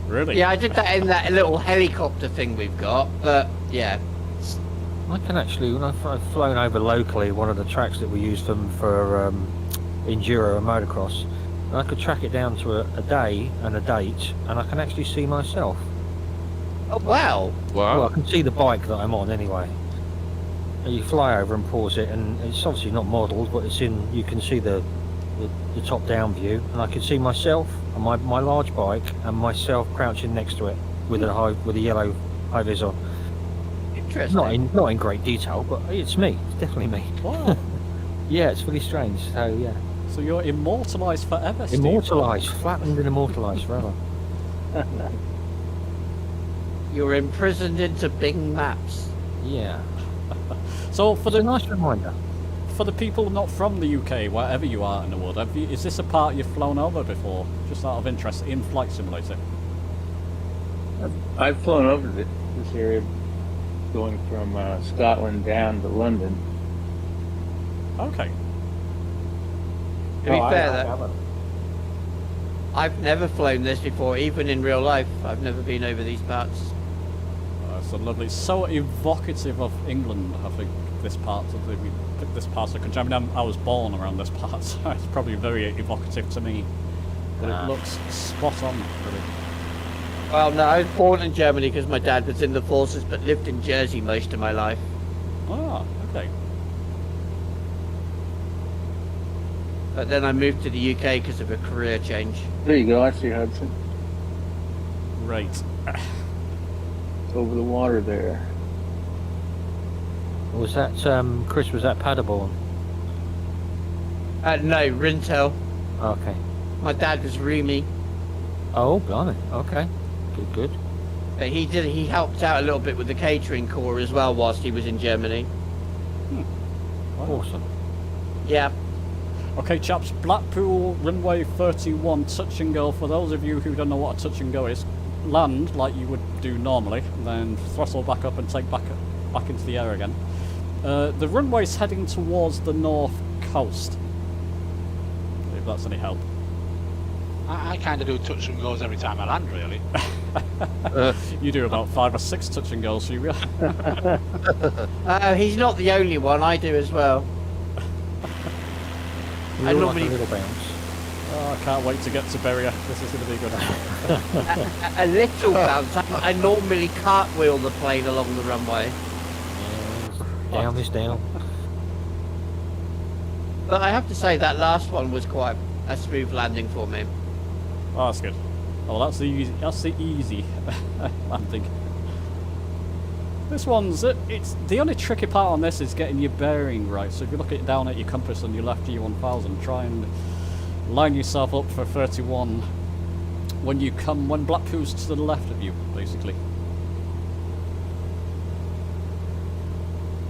Really? Yeah, I did that in that little helicopter thing we've got, but yeah. I can actually, when I've flown over locally, one of the tracks that we use for enduro and motocross, and I could track it down to a day and a date, and I can actually see myself. Oh wow. Well, I can see the bike that I'm on anyway. And you fly over and pause it, and it's obviously not modelled, but it's in. You can see the top-down view, and I can see myself and my large bike and myself crouching next to it with a yellow high vis on. Interesting. Not in great detail, but it's me. It's definitely me. Wow. Yeah, it's really strange. So yeah, So you're immortalised forever, Steve. immortalised, flattened and immortalised forever. You're imprisoned into Bing Maps. Yeah, So for it's a the nice reminder. for the people not from the UK, wherever you are in the world, is this a part you've flown over before? Just out of interest, in Flight Simulator. I've flown over this area, going from Scotland down to London. Okay. To be No, I fair, though, haven't. I've never flown this before, even in real life. I've never been over these parts. So lovely, so evocative of England. I think this part of the country. I mean, I was born around this part, so it's probably very evocative to me. But it looks spot on, really. Well, no, I was born in Germany because my dad was in the forces, but lived in Jersey most of my life. Ah, okay. But then I moved to the UK because of a career change. There you go. I see Hudson. Right. It's over the water there. Was that, Chris, was that Paderborn? No, Rintel. Okay. My dad was Rumi, Oh, blimey. Okay. Good. but he helped out a little bit with the catering corps as well whilst he was in Germany. Awesome. Yeah. Okay, chaps, Blackpool runway 31, touch and go. For those of you who don't know what a touch and go is, land like you would do normally, then throttle back up and take back into the air again. The runway's heading towards the north coast, if that's any help. I kind of do touch and goes every time I land, really. You do about 5 or 6 touch and goes, you really. He's not the only one. I do as well. You I all normally- like a little bounce. Oh, I can't wait to get to Berrier. This is going to be good. A little bounce. I normally cartwheel the plane along the runway. Down this down. But I have to say that last one was quite a smooth landing for me. Oh, that's good. Oh, that's the easy landing. This one's it's the only tricky part on this is getting your bearing right. So if you look it down at your compass on your left G1000, try and line yourself up for 31 when Blackpool's to the left of you, basically.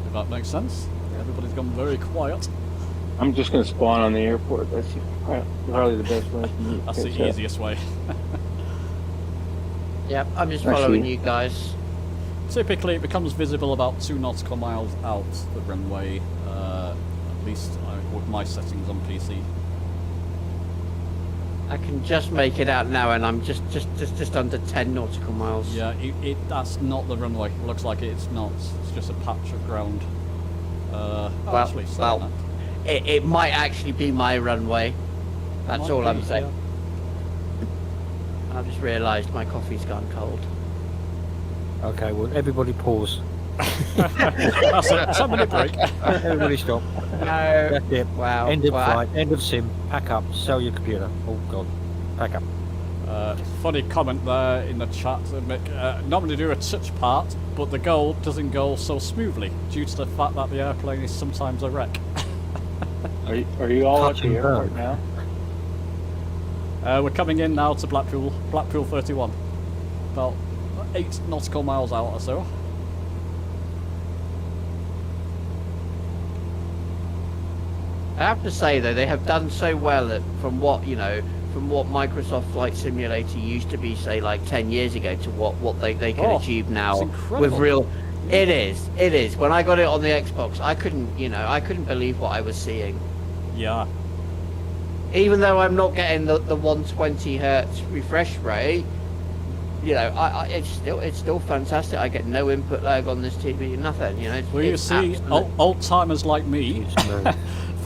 If that makes sense. Everybody's gone very quiet. I'm just going to spawn on the airport. That's hardly the best way. That's the easiest way. Yep, I'm just Actually- following you guys. Typically, it becomes visible about 2 nautical miles out the runway, at least with my settings on PC. I can just make it out now, and I'm just under 10 nautical miles. Yeah, that's not the runway. It looks like it's not. It's just a patch of ground. Actually, saying well, it might actually be my runway. that That's might all be, I'm saying. I've just realised my coffee's gone cold. Okay, well, everybody pause. Yeah. That's it. 10-minute break. Everybody stop. No. That's it. Wow. End of Well, flight, end of sim. Pack up, sell your computer. Oh, God. Pack up. Funny comment there in the chat. Mick. Normally do a touch part, but the go doesn't go so smoothly due to the fact that the airplane is sometimes a wreck. Are you all at Touch the and airport burn. now? We're coming in now to Blackpool 31. About 8 nautical miles out or so. I have to say though, they have done so well from what Microsoft Flight Simulator used to be, say like 10 years ago, to what they can achieve now it's incredible. with real. It is. When I got it on the Xbox, I couldn't believe what I was seeing. Yeah. Even though I'm not getting the 120 hertz refresh rate, it's still fantastic. I get no input lag on this TV, nothing. Well, you see, old timers like me, It's smooth.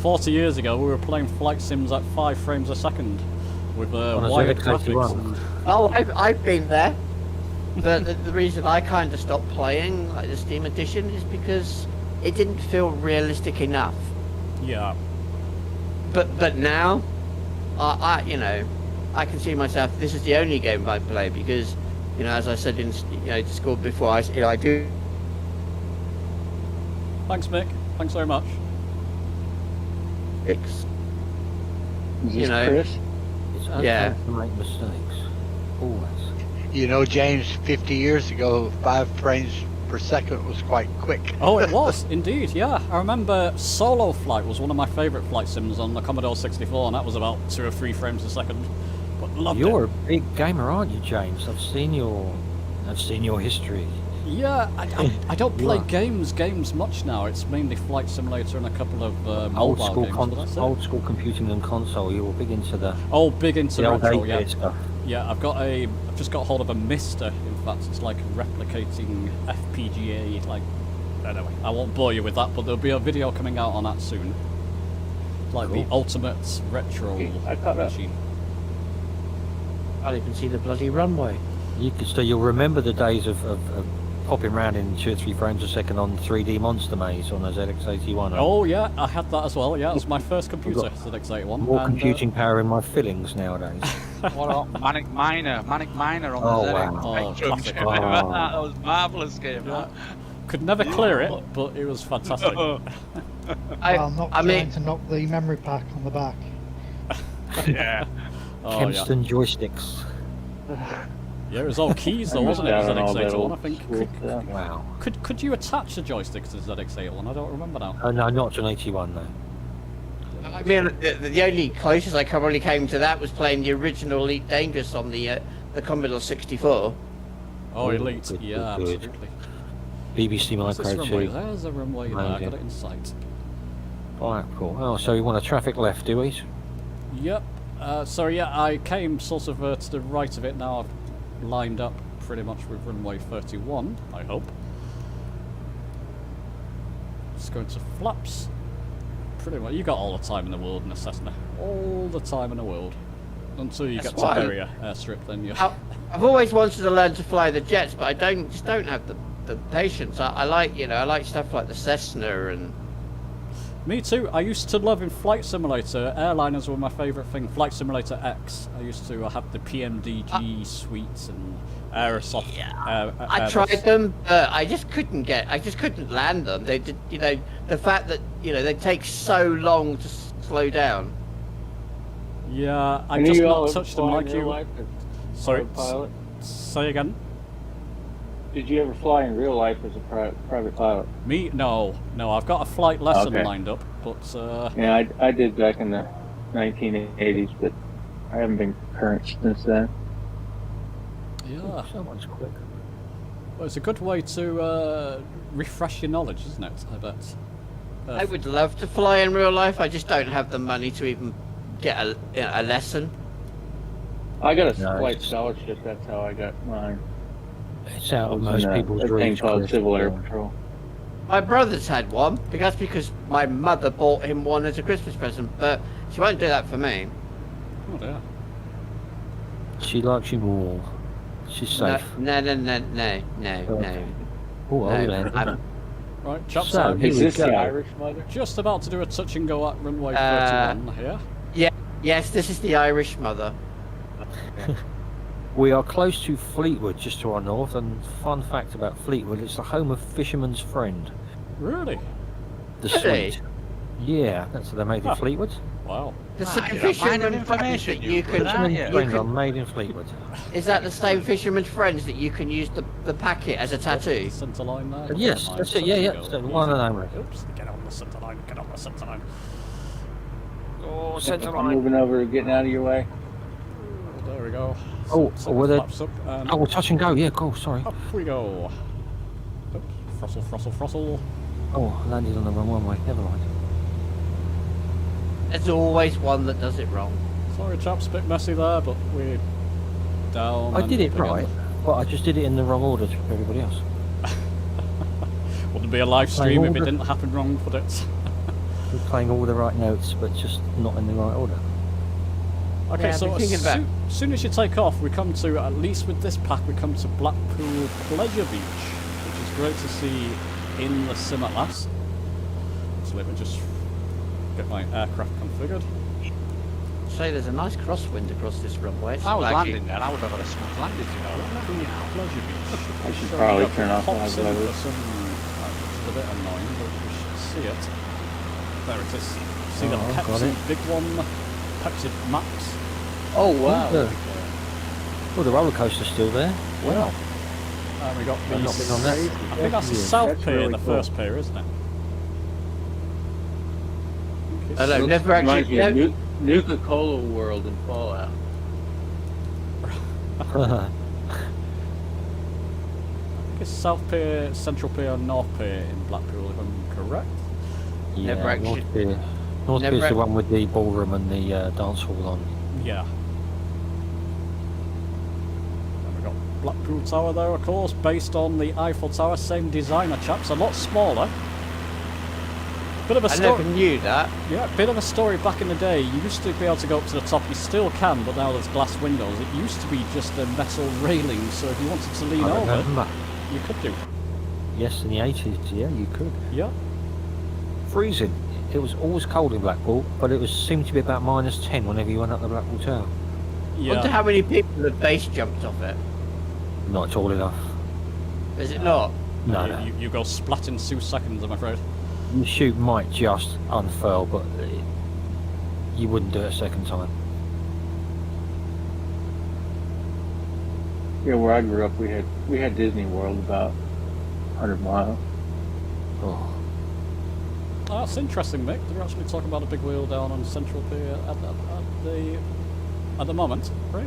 40 years ago, we were playing flight sims at 5 frames a second with On a wired ZX81. graphics. And, Oh, I've been there. The reason I kind of stopped playing like the Steam Edition is because it didn't feel realistic enough. yeah. But now, I can see myself. This is the only game I play because, as I said in Discord before, I do. Thanks, Mick. Thanks very much. It's, Is this You know, Chris? It's okay Yeah. to make mistakes. Always. You know, James, 50 years ago, 5 frames per second was quite quick. Oh, it was, indeed, yeah. I remember Solo Flight was one of my favourite flight sims on the Commodore 64, and that was about 2 or 3 frames a second. But loved You're it. a big gamer, aren't you, James? I've seen your history. Yeah, I don't play games much now. It's mainly Flight Simulator and a couple of Old mobile school, games. But that's it. old school computing and console. You were big into the Big into old retro, 8-bit yeah. stuff. Yeah, I've just got hold of a Mister. In fact, it's like replicating FPGA. Like, anyway, I won't bore you with that, but there'll be a video coming out on that soon. Like the ultimate retro I caught up. machine. I can't even see the bloody runway. You'll remember the days of popping around in 2 or 3 frames a second on 3D Monster Maze on a ZX81. Oh yeah, I had that as well. Yeah, it was my first computer, ZX81. More computing power in my fillings nowadays. What about Manic Miner on the ZX Spectrum. classic. Remember that? That was a marvellous game. Yeah. Could never clear it, but it was fantastic. While not trying to knock the memory pack on the back. Yeah. Kempston joysticks. Yeah, it was all keys though, wasn't it? Yeah, I don't know, ZX81, I old think. school stuff. Wow. Could you attach the joysticks to ZX81? I don't remember now. Oh no, not to an 81 though. I mean, the only closest I probably came to that was playing the original Elite Dangerous on the Commodore 64. Oh, Elite. Good, yeah, good. absolutely. BBC What's this Micro runway? 2. There's a runway there. I Amazing. got it in sight. Blackpool. Oh, so you want a traffic left, do we? Yep. So yeah, I came sort of to the right of it. Now I've lined up pretty much with runway 31, I hope. Just going to flaps. Pretty much. You got all the time in the world in a Cessna. All the time in the world. Until you That's get to why- Berrier Airstrip, then you. I've always wanted to learn to fly the jets, but I don't have the patience. I like stuff like the Cessna and. Me too. I used to love in Flight Simulator. Airliners were my favourite thing. Flight Simulator X. I used to have the PMDG suites and Aerosoft. I tried them, but I just couldn't land them. They did, the fact that they take so long to slow down. Yeah, I And just you all not touched them fly like in real you. life as Sorry, a pilot? say again. Did you ever fly in real life as a private pilot? Me? No. I've got a flight lesson Okay. lined up, but Yeah, I did back in the 1980s, but I haven't been current since then. yeah, Someone's quick. well, it's a good way to refresh your knowledge, isn't it? I bet. I would love to fly in real life. I just don't have the money to even get a lesson. I got a No, flight it's- scholarship. That's how I got mine. It's out of I was most in people's a thing dreams. called Chris. Civil Air Patrol. My brother's had one. That's because my mother bought him one as a Christmas present, but she won't do that for me. Oh dear. She likes you more. She's No, safe. no. Okay. Oh, No, then. I'm- Right, chaps, So, I'm here Is we this the go. Irish mother? just about to do a touch and go at runway Uh, 31 here. Yes, this is the Irish mother. We are close to Fleetwood, just to our north, and fun fact about Fleetwood, it's the home of Fisherman's Friend, Really? the Really? sweet. Yeah, that's what they made in Fleetwood. Wow. The Ah, same you're a man of fisherman friends information, that you you can. good, aren't Fisherman's you? Friends are made in Fleetwood. Is that the same fisherman's friends that you can use the packet as a tattoo? Centre line there. Yes, Never mind, that's it, yeah, touch and so go. one Easy. and only. Oops, get on the centre line, get on the centre line. Oh, centre I'm moving over, getting out of your way. There we go. Oh, So with a- flaps up and Oh, touch and go, yeah, cool, sorry. up we go. Oops, throttle. Oh, landed on the wrong one way, never mind. There's always one that does it wrong. Sorry chaps, bit messy there, but we're down. I and did it up again. right, but I just did it in the wrong order to everybody else. Wouldn't be a live stream if it order. didn't happen wrong, would it? We're playing all the right notes, but just not in the right order. Okay, Yeah, I've so been as thinking about- soon as you take off, we come to, at least with this pack, we come to Blackpool Pleasure Beach, which is great to see in the sim at last. So let me just get my aircraft configured. Say there's a nice crosswind across this runway. It's If I was like landing there, I would have had a smooth landing, you know. Pleasure Beach. I should So probably we've got turn off Hot my sim blowers. for some, which is a bit annoying, but we should see it. There it is. See the Oh, got Pepsi it. big one, Pepsi Max. Oh, wow. Oh, the roller coaster's still there. Wow. And we got I've the, not been on that. I think that's the Yeah. south That's pier, really the cool. first pier, isn't it? Hello, never Reminds actually. me of Nuka-Cola World in Fallout. think it's South Pier, Central Pier, and North Pier in Blackpool, if I'm correct. Yeah, Never actually- North Pier. North never Pier's the ac- one with the ballroom and the dance hall on. Yeah. And we've got Blackpool Tower there, of course, based on the Eiffel Tower, same designer, chaps, a lot smaller. Bit of a I story. never knew that. Yeah, bit of a story back in the day. You used to be able to go up to the top. You still can, but now there's glass windows. It used to be just a metal railing, so if you wanted to lean I over, remember. you could do. Yes, in the 80s, yeah, you could. Yeah. Freezing. It was always cold in Blackpool, but it seemed to be about -10 whenever you went up the Blackpool Tower. Wonder Yeah. how many people the base jumped off it. Not tall enough. Is it not? No, you, no. you go splat in 2 seconds, I'm afraid. The chute might just unfurl, but you wouldn't do it a second time. Yeah, where I grew up, we had Disney World about 100 miles. Oh, Oh, that's interesting, Mick. They're actually talking about a big wheel down on Central Pier at the moment, right?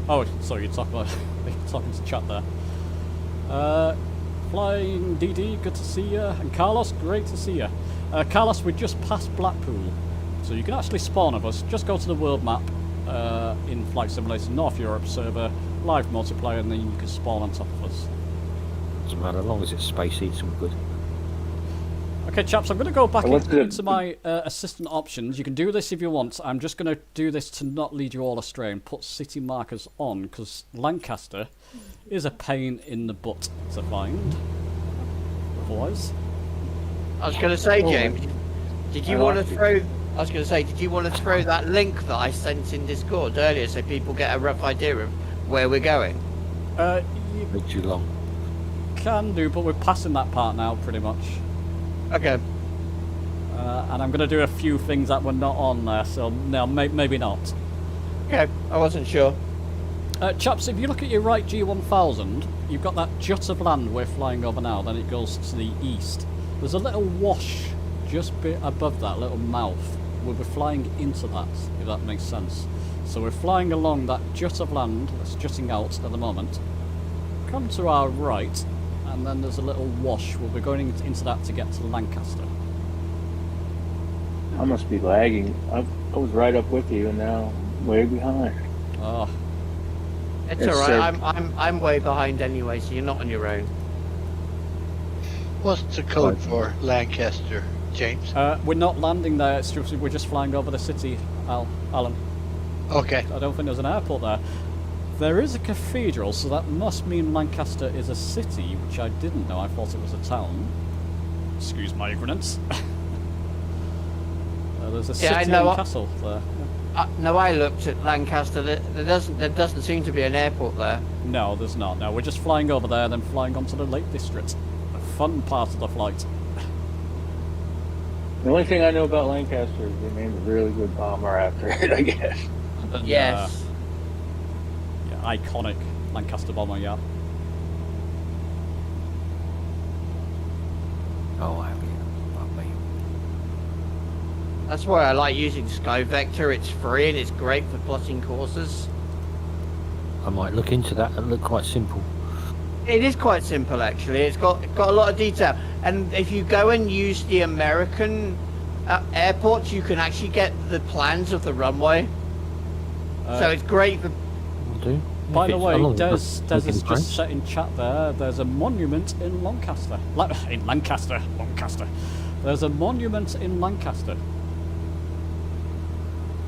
Oh, sorry, you're talking about you're talking to chat there. Flying DD, good to see you, and Carlos, great to see you. Carlos, we just passed Blackpool, so you can actually spawn of us. Just go to the world map in Flight Simulator North Europe server, live multiplayer, and then you can spawn on top of us. doesn't matter, as long as it's spacey, it's all good. Okay, chaps, I'm going to go back What's the- into my assistant options. You can do this if you want. I'm just going to do this to not lead you all astray and put city markers on, because Lancaster is a pain in the butt to find. Otherwise, I was going to say, James, did you want to throw? I was going to say, did you want to throw that link that I sent in Discord earlier so people get a rough idea of where we're going? you Bit too long. can do, but we're passing that part now, pretty much. Okay. And I'm going to do a few things that were not on there, so no, maybe not. Okay, I wasn't sure. Chaps, if you look at your right G1000, you've got that jut of land we're flying over now, then it goes to the east. There's a little wash just above that little mouth. We'll be flying into that, if that makes sense. So we're flying along that jut of land that's jutting out at the moment. Come to our right, and then there's a little wash. We'll be going into that to get to Lancaster. I must be lagging. I was right up with you, and now I'm way behind. Oh, It's Yes, all sir. right. I'm way behind anyway, so you're not on your own. What's the code for Lancaster, James? we're not landing there, it's just, we're just flying over the city, Alan. Okay. I don't think there's an airport there. There is a cathedral, so that must mean Lancaster is a city, which I didn't know. I thought it was a town. Excuse my ignorance. There's a city I know and what- castle there. No, I looked at Lancaster. There doesn't seem to be an airport there. No, there's not. No, we're just flying over there, then flying onto the Lake District. The fun part of the flight. The only thing I know about Lancaster is they named a really good bomber after it, I guess. Yes. Yeah, iconic Lancaster bomber, yeah. Oh, have you? Fuck me. That's why I like using Sky Vector. It's free and it's great for plotting courses. I might look into that. It looked quite simple. It is quite simple, actually. It's got a lot of detail. And if you go and use the American airports, you can actually get the plans of the runway. So it's great for... Will do. By If the it's way, along Des the- has looking just set in chat there, there's a monument in Lancaster. In Lancaster. There's a monument in Lancaster.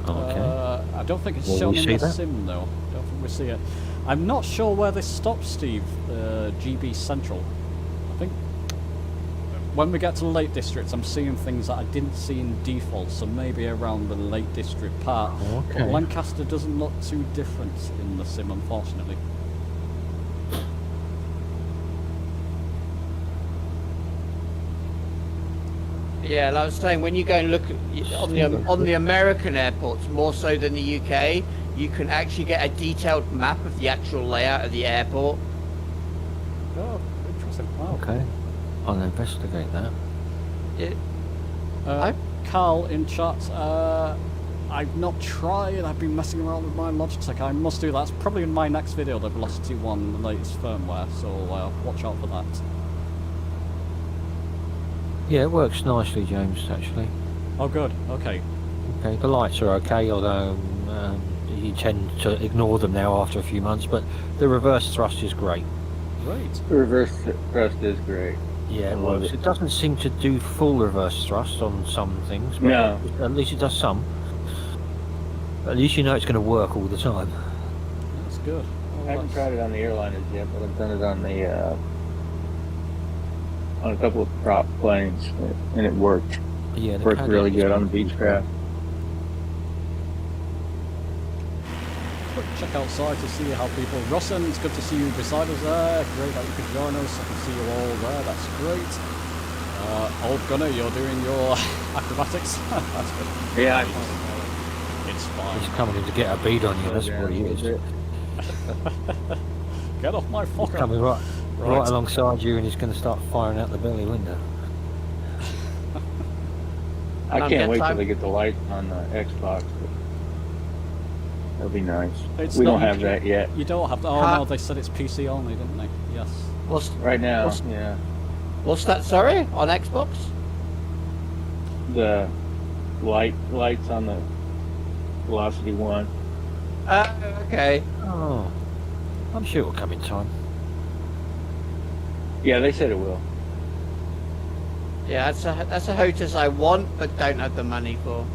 Oh, okay. I don't think it's Will shown we in see the that? sim though. I don't think we see it. I'm not sure where this stops, Steve. GB Central. I think when we get to the Lake District, I'm seeing things that I didn't see in default, so maybe around the Lake District part. But Okay. Lancaster doesn't look too different in the sim, unfortunately. Yeah, like I was saying, when you go and look at, on the American airports, more so than the UK, you can actually get a detailed map of the actual layout of the airport. Oh, interesting. Wow. Okay. I'll investigate that. It, Carl in chat, I've not tried. I've been messing around with my Logitech. I must do that. It's probably in my next video, the Velocity 1, the latest firmware, so watch out for that. Yeah, it works nicely, James, actually. Oh, good. Okay. Okay, the lights are okay, although you tend to ignore them now after a few months, but the reverse thrust is great. Great. The reverse thrust is great. Yeah, it love works. it. It doesn't seem to do full reverse thrust on some things, but No. at least it does some. At least you know it's going to work all the time. That's good. Oh, I haven't tried it on the airliners yet, but I've done it on the on a couple of prop planes, and it worked. Yeah, the Worked Caddy really is good on the wonderful. Beechcraft. Quick check outside to see how people. Rossen, it's good to see you beside us there. Great that you could join us. I can see you all there. That's great. Old Gunner, you're doing your acrobatics. That's good. Yeah, It's fine. He's coming in to get a bead on you, that's what he is. Get off my He's fucker. coming right alongside you and he's going to start firing out the belly window. I can't wait till they get the lights on the Xbox. That'll be nice. It's We not- don't have that yet. You don't have. Oh no, they said it's PC only, didn't they? Yes. Right now, What's- yeah. What's that? Sorry, on Xbox? The lights on the Velocity 1. Okay. Oh, I'm sure it'll come in time. Yeah, they said it will. Yeah, that's a HOTAS I want, but don't have the money for.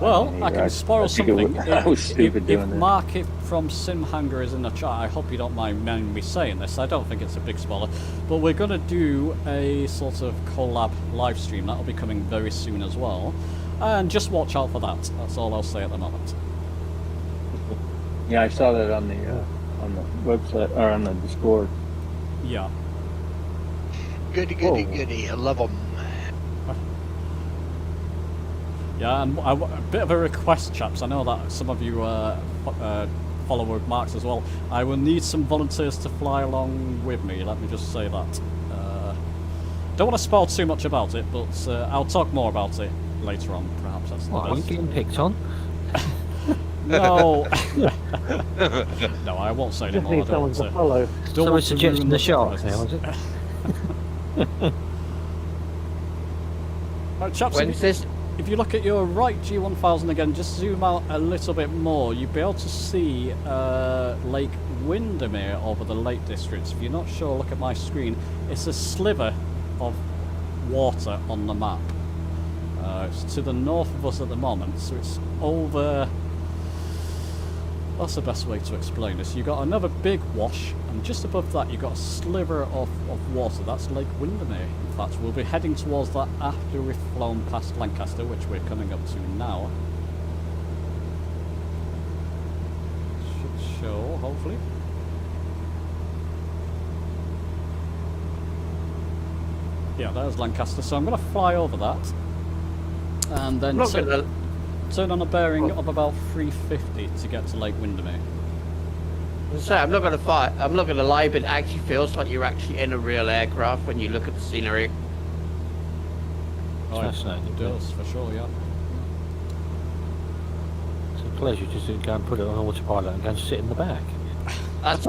Well, I I can spoil think it something. was- I was stupid if doing this. Mark from Simhanger is in the chat, I hope you don't mind me saying this. I don't think it's a big spoiler, but we're going to do a sort of collab live stream. That'll be coming very soon as well, and just watch out for that. That's all I'll say at the moment. Yeah, I saw that on the website or on the Discord. Yeah. Goody, goody, goody. I love them. Yeah, and a bit of a request, chaps. I know that some of you follow with Marks as well. I will need some volunteers to fly along with me. Let me just say that. Don't want to spoil too much about it, but I'll talk more about it later on. Perhaps that's the What, are you best. getting picked on? No, no, I won't say Just anymore. need I don't someone want to to. follow. Don't want Someone's to suggesting ruin the the sharks now, surprises. is it? Right, chaps, When's this? if you look at your right G1000 again, just zoom out a little bit more, you'll be able to see Lake Windermere over the Lake District. If you're not sure, look at my screen. It's a sliver of water on the map. It's to the north of us at the moment, so it's over... That's the best way to explain this. You've got another big wash, and just above that you've got a sliver of water. That's Lake Windermere. In fact, we'll be heading towards that after we've flown past Lancaster, which we're coming up to now. Should show, hopefully. Yeah, there's Lancaster. So I'm going to fly over that, and then turn on a bearing of about 350 to get to Lake Windermere. I'm not going to fight. I'm not going to lie, but it actually feels like you're actually in a real aircraft when you look at the scenery. Oh, Fascinating, it does, for sure, yeah. It's a pleasure just to go and put it on autopilot and go and sit in the back. That's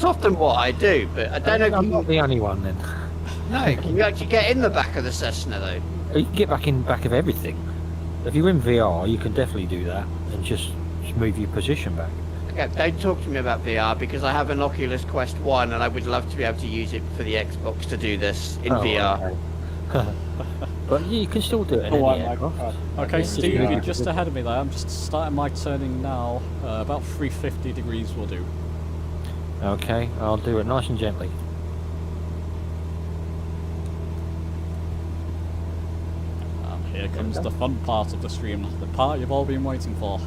often what I do, but I don't know if I'm you not the only one then. No, can you actually get in the back of the Cessna though? You can get back in back of everything. If you're in VR, you can definitely do that and just move your position back. Okay, don't talk to me about VR because I have an Oculus Quest 1 and I would love to be able to use it for the Xbox to do this in VR. Okay. But yeah, you can still do it in Oh, any I like aircraft. Okay, Just Steve, move you're your just position. ahead of me there. I'm just starting my turning now. About 350 degrees will do. Okay, I'll do it nice and gently. And here comes the fun part of the stream, the part you've all been waiting for.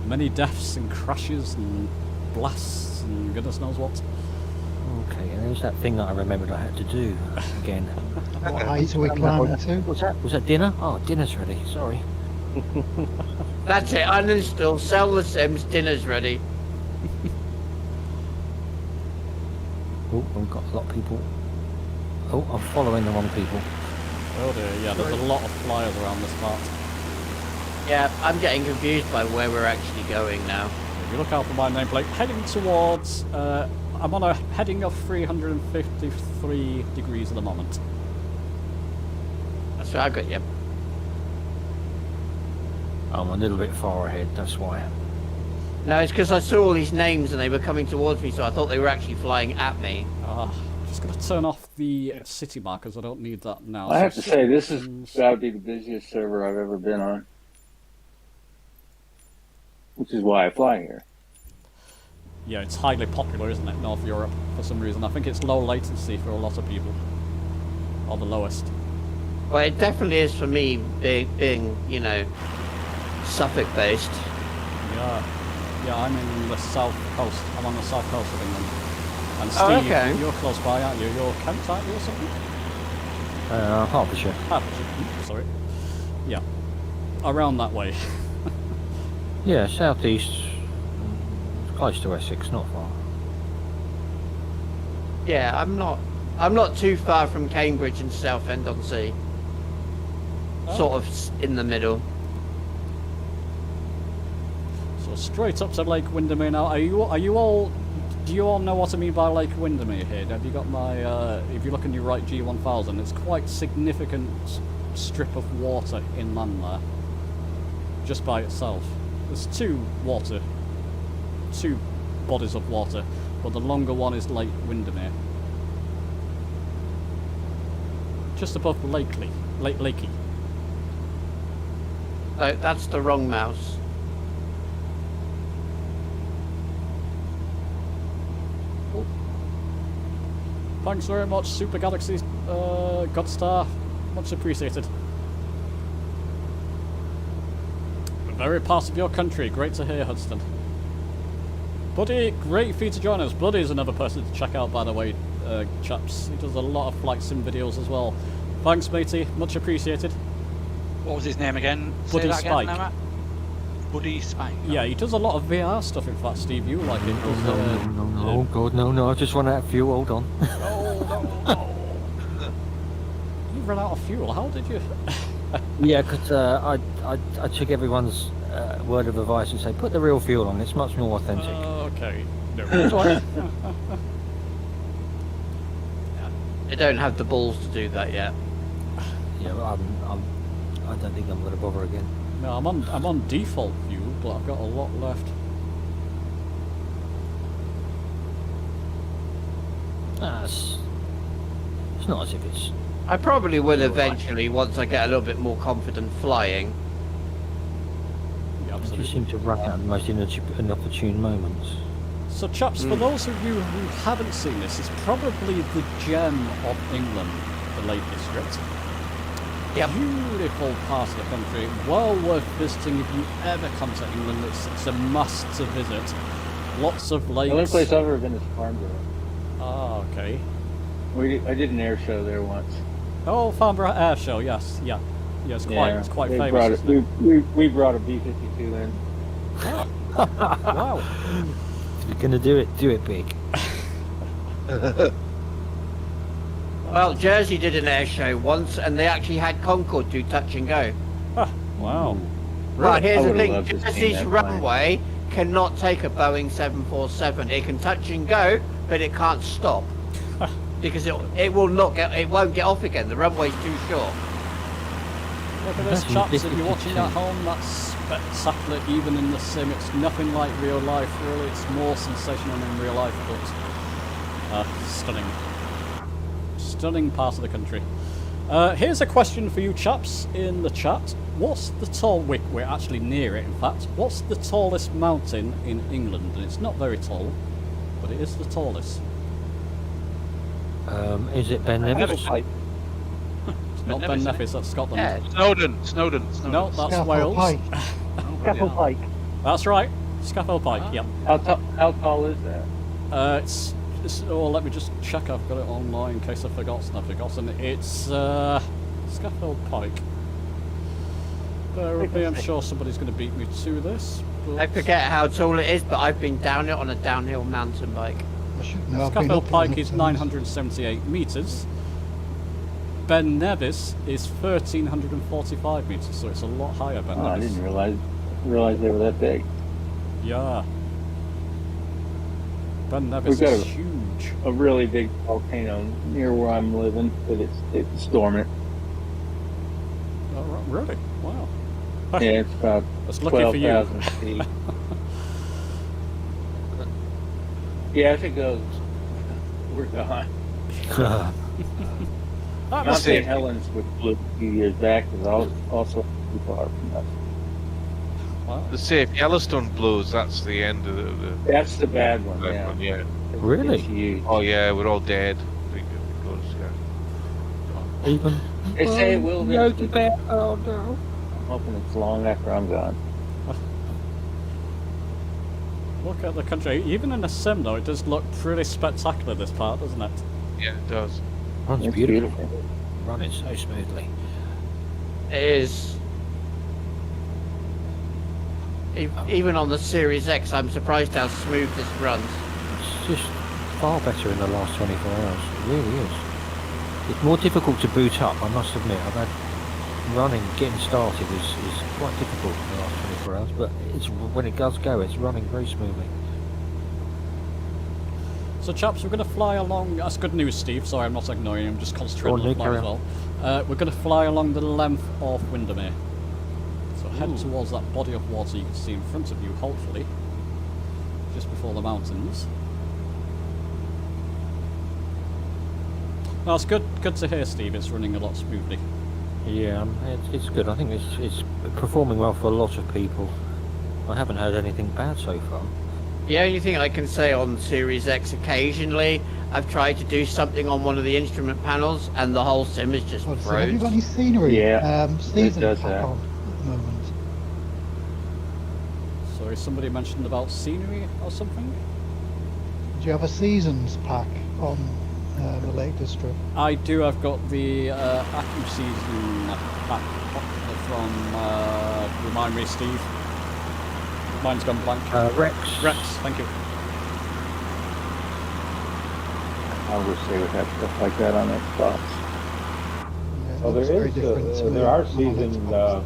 Many deaths and crashes and blasts and goodness knows what. Okay, and there's that thing that I remembered I had to do again. What height are we climbing to? Was that dinner? Oh, dinner's ready. Sorry. That's it, uninstall, sell the Sims, dinner's ready. Oh, we've got a lot of people. Oh, I'm following the wrong people. Oh dear, yeah, there's a lot of flyers around this part. Yeah, I'm getting confused by where we're actually going now. If you look out for my nameplate, heading towards, I'm on a heading of 353 degrees at the moment. That's where I got you. I'm a little bit far ahead, that's why. No, it's because I saw all these names and they were coming towards me, so I thought they were actually flying at me. Just going to turn off the city markers, I don't need that now. I have to say, this is got to be the busiest server I've ever been on. Which is why I fly here. Yeah, it's highly popular, isn't it, North Europe, for some reason. I think it's low latency for a lot of people. Or the lowest. Well, it definitely is for me, being, you know, Suffolk-based. Yeah, I'm in the south coast. I'm on the south coast of England. And Steve, okay. You're close by, aren't you? You're Kent, aren't you, or something? Hertfordshire. Hertfordshire, sorry. Yeah. Around that way. Yeah, southeast, close to Essex, not far. Yeah, I'm not too far from Cambridge and Southend-on-Sea. Sort of in the middle. So straight up to Lake Windermere now. Are you all? Do you all know what I mean by Lake Windermere here? Have you got my? If you look on your right G1000, it's quite significant strip of water inland there, just by itself. There's two bodies of water, but the longer one is Lake Windermere, just above Lakey. Oh, that's the wrong mouse. Thanks very much, Super Galaxy Godstar. Much appreciated. The very part of your country. Great to hear, Hudson. Buddy, great for you to join us. Buddy is another person to check out, by the way, chaps. He does a lot of flight sim videos as well. Thanks, matey. Much appreciated. What was his name again? Buddy Say that Spike. again, Matt? Buddy Spike. Yeah, he does a lot of VR stuff, in fact, Steve. You like it. Oh, God, no, I've just run out of fuel, hold on. No. You ran out of fuel, how did you? Yeah, because I took everyone's word of advice and say, put the real fuel on, it's much more authentic. Okay. No. They don't have the balls to do that yet. Yeah, but I don't think I'm going to bother again. No, I'm on default fuel, but I've got a lot left. It's not as if it's... I probably will eventually once I get a little bit more confident flying. Yeah, You just seem to run out at the most inopportune moments. So chaps, for those of you who haven't seen this, it's probably the gem of England, the Lake District. Yep. Beautiful part of the country, well worth visiting if you ever come to England. It's a must to visit. Lots of lakes. The only place I've ever been is Farnborough. Ah, okay. I did an air show there once. Oh, Farnborough Air Show, yes, yeah. Yeah, it's quite they famous. We brought a B-52 in. Wow. If you're going to do it big. Well, Jersey did an air show once, and they actually had Concorde do touch and go. Wow. Right, here's I the would've thing: loved to see Jersey's that runway cannot take a Boeing 747. It can touch and go, but it can't stop because it won't get off again. The runway's too short. Look at this, chaps. If you're watching at home, that's spectacular. Even in the sim, it's nothing like real life. Really, it's more sensational in real life, but stunning. Stunning part of the country. Here's a question for you chaps in the chat. What's the we're actually near it, in fact. What's the tallest mountain in England? And it's not very tall, but it is the tallest. Is it Ben Nevis? It's not Ben Nevis, that's Scotland. Yeah. Snowdon. No, that's Scaffold Wales. Pike. Scaffold Pike. That's right. Scaffold Pike, yep. How tall is that? It's let me just check I've got it online in case I've forgotten. It's Scaffold Pike. Bear with me, I'm sure somebody's going to beat me to this. But I forget how tall it is, but I've been down it on a downhill mountain bike. I should know. I've been Scaffold up Pike on is it. 978 metres. Ben Nevis is 1,345 metres, so it's a lot higher, Ben Oh, I Nevis. didn't realize they were that big. Yeah. Ben Nevis We've got is huge. A really big volcano near where I'm living, but it's dormant. Oh, really? Wow. Yeah, it's about That's lucky for you. 12,000 feet. Yeah, if it goes, we're gone. Mount St. Helens, which blew a few years back, is also too far from us. Wow. The say if Yellowstone blows, that's the end of the That's the bad one, that yeah. one, yeah. Really? It's huge. Oh yeah, we're all dead. I think it goes, yeah. Even. They say it will be. Yogi Bear. Oh no. I'm hoping it's long after I'm gone. Look at the country. Even in a sim, though, it does look pretty spectacular, this part, doesn't it? Yeah, it does. Runs It's beautiful. Running so smoothly. It is. Even on the Series X, I'm surprised how smooth this runs. It's just far better in the last 24 hours. It really is. It's more difficult to boot up, I must admit. I've had getting started is quite difficult in the last 24 hours, but it's when it does go, it's running very smoothly. So, chaps, we're going to fly along. That's good news, Steve. Sorry, I'm not ignoring you. I'm just concentrating on the flight as well. We're going to fly along the length of Windermere. So head towards that body of water you can see in front of you, hopefully, just before the mountains. No, it's good to hear, Steve. It's running a lot smoothly. Yeah, it's good. I think it's performing well for a lot of people. I haven't heard anything bad so far. The only thing I can say on Series X, occasionally I've tried to do something on one of the instrument panels and the whole sim is just So have you got froze. any scenery? Yeah, Season it does pack that. on at the moment. Sorry, somebody mentioned about scenery or something? Do you have a seasons pack on the Lake District? I do. I've got the Active Season back from, remind me, Steve. Mine's gone blank. Rex. Rex, thank you. I wish they would have stuff like that on Xbox. Yeah, it Well, looks very different to there are on season Xbox.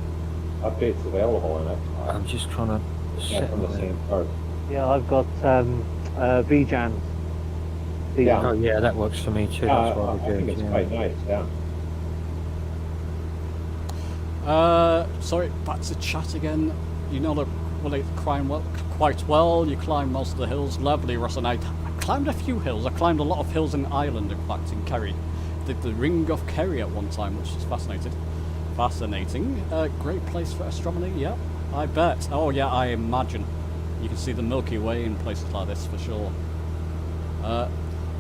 updates available in it. I'm just trying to Yeah, set from the same part. Yeah, I've got VJAN. Yeah. Oh yeah, that works for me too. That's why I we do think it. it's Yeah. quite nice, yeah. Sorry, back to chat again. You know the climb quite well. You climb most of the hills. Lovely, Ross, and I climbed a few hills. I climbed a lot of hills in Ireland, in fact, in Kerry. Did the Ring of Kerry at one time, which is fascinating. Great place for astronomy, yeah, I bet. Oh yeah, I imagine. You can see the Milky Way in places like this for sure.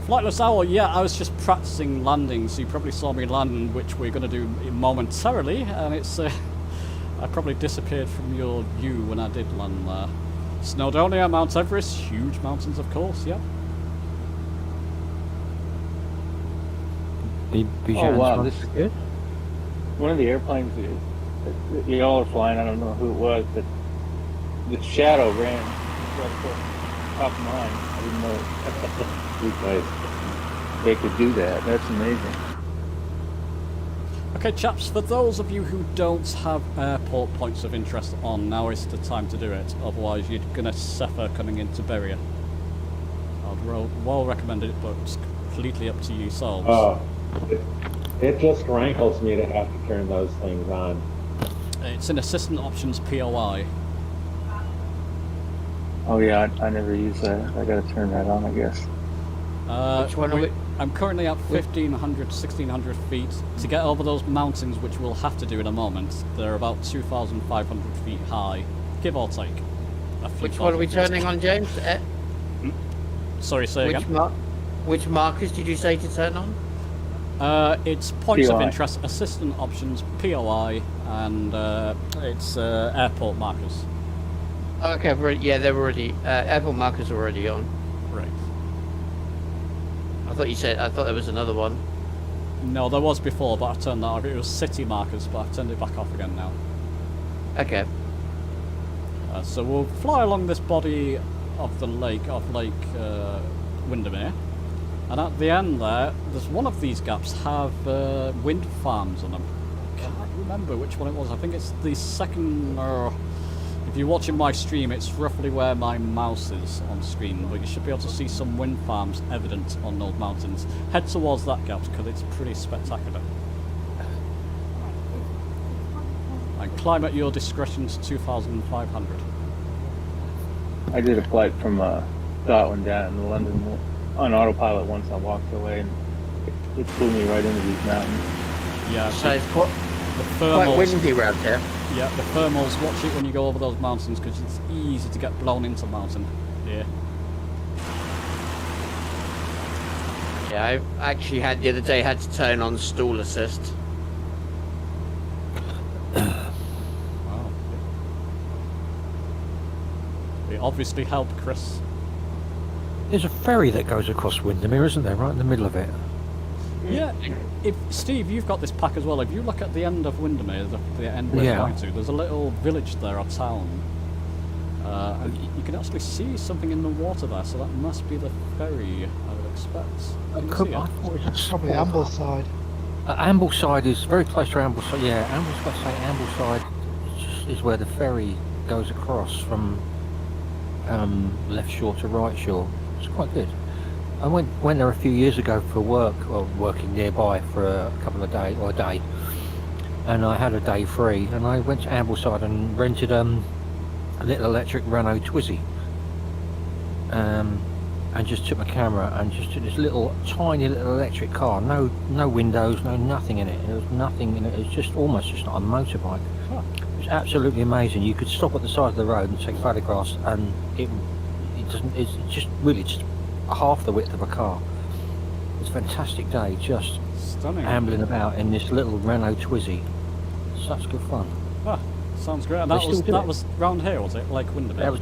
Flightless Owl, yeah, I was just practicing landing, so you probably saw me land, which we're going to do momentarily, and it's I probably disappeared from your view when I did land there. Snowdonia, Mount Everest, huge mountains, of course, yeah. Oh wow, this is good. One of the airplanes that y'all are flying, I don't know who it was, but the shadow ran right across the top of mine. I didn't know they could do that. That's amazing. Okay, chaps, for those of you who don't have airport points of interest on, now is the time to do it. Otherwise, you're going to suffer coming into Berrier. I'd well recommend it, but it's completely up to yourselves. It just rankles me to have to turn those things on. It's in Assistant Options POI. Oh yeah, I never use that. I gotta turn that on, I guess. Which one are we? I'm currently at 1,500, 1,600 feet. To get over those mountains, which we'll have to do in a moment, they're about 2,500 feet high, give or take. Which one are we turning on, James? Sorry, say again? Which markers did you say to turn on? It's points of POI. interest, assistant options, POI, and it's airport markers. Okay, yeah, they're already airport markers are already on. Right. I thought there was another one. No, there was before, but I turned that off. It was city markers, but I've turned it back off again now. Okay. So we'll fly along this body of the lake, Windermere. And at the end there's one of these gaps have wind farms on them. I can't remember which one it was. I think it's the second. If you're watching my stream, it's roughly where my mouse is on screen, but you should be able to see some wind farms evident on those mountains. Head towards that gap because it's pretty spectacular. And climb at your discretion to 2,500. I did a flight from Scotland down to London on autopilot once. I walked away and it flew me right into these mountains. Yeah, So it's quite windy around here. Yeah, the thermals, watch it when you go over those mountains because it's easy to get blown into the mountain. Yeah. Yeah, I actually had the other day had to turn on stall assist. Wow. It obviously helped, Chris. There's a ferry that goes across Windermere, isn't there? Right in the middle of it. Yeah. If Steve, you've got this pack as well. If you look at the end of Windermere, the end we're going to, there's a little village there, a town. And you can actually see something in the water there, so that must be the ferry, I would expect. Can you see it? Probably Ambleside. Ambleside is very close to Ambleside. Yeah, Ambleside is where the ferry goes across from left shore to right shore. It's quite good. I went there a few years ago for work, or working nearby for a couple of days, or a day, and I had a day free, and I went to Ambleside and rented a little electric Renault Twizy, and just took my camera and just took this little tiny little electric car, no windows, no nothing in it. There was nothing in it. It's just almost just like a motorbike. It was absolutely amazing. You could stop at the side of the road and take photographs, and it doesn't. It's just really just half the width of a car. It's a fantastic day, just stunning, ambling about in this little Renault Twizy. Such good fun. Ah, sounds great. And that was round here, was it? Like Windermere? That was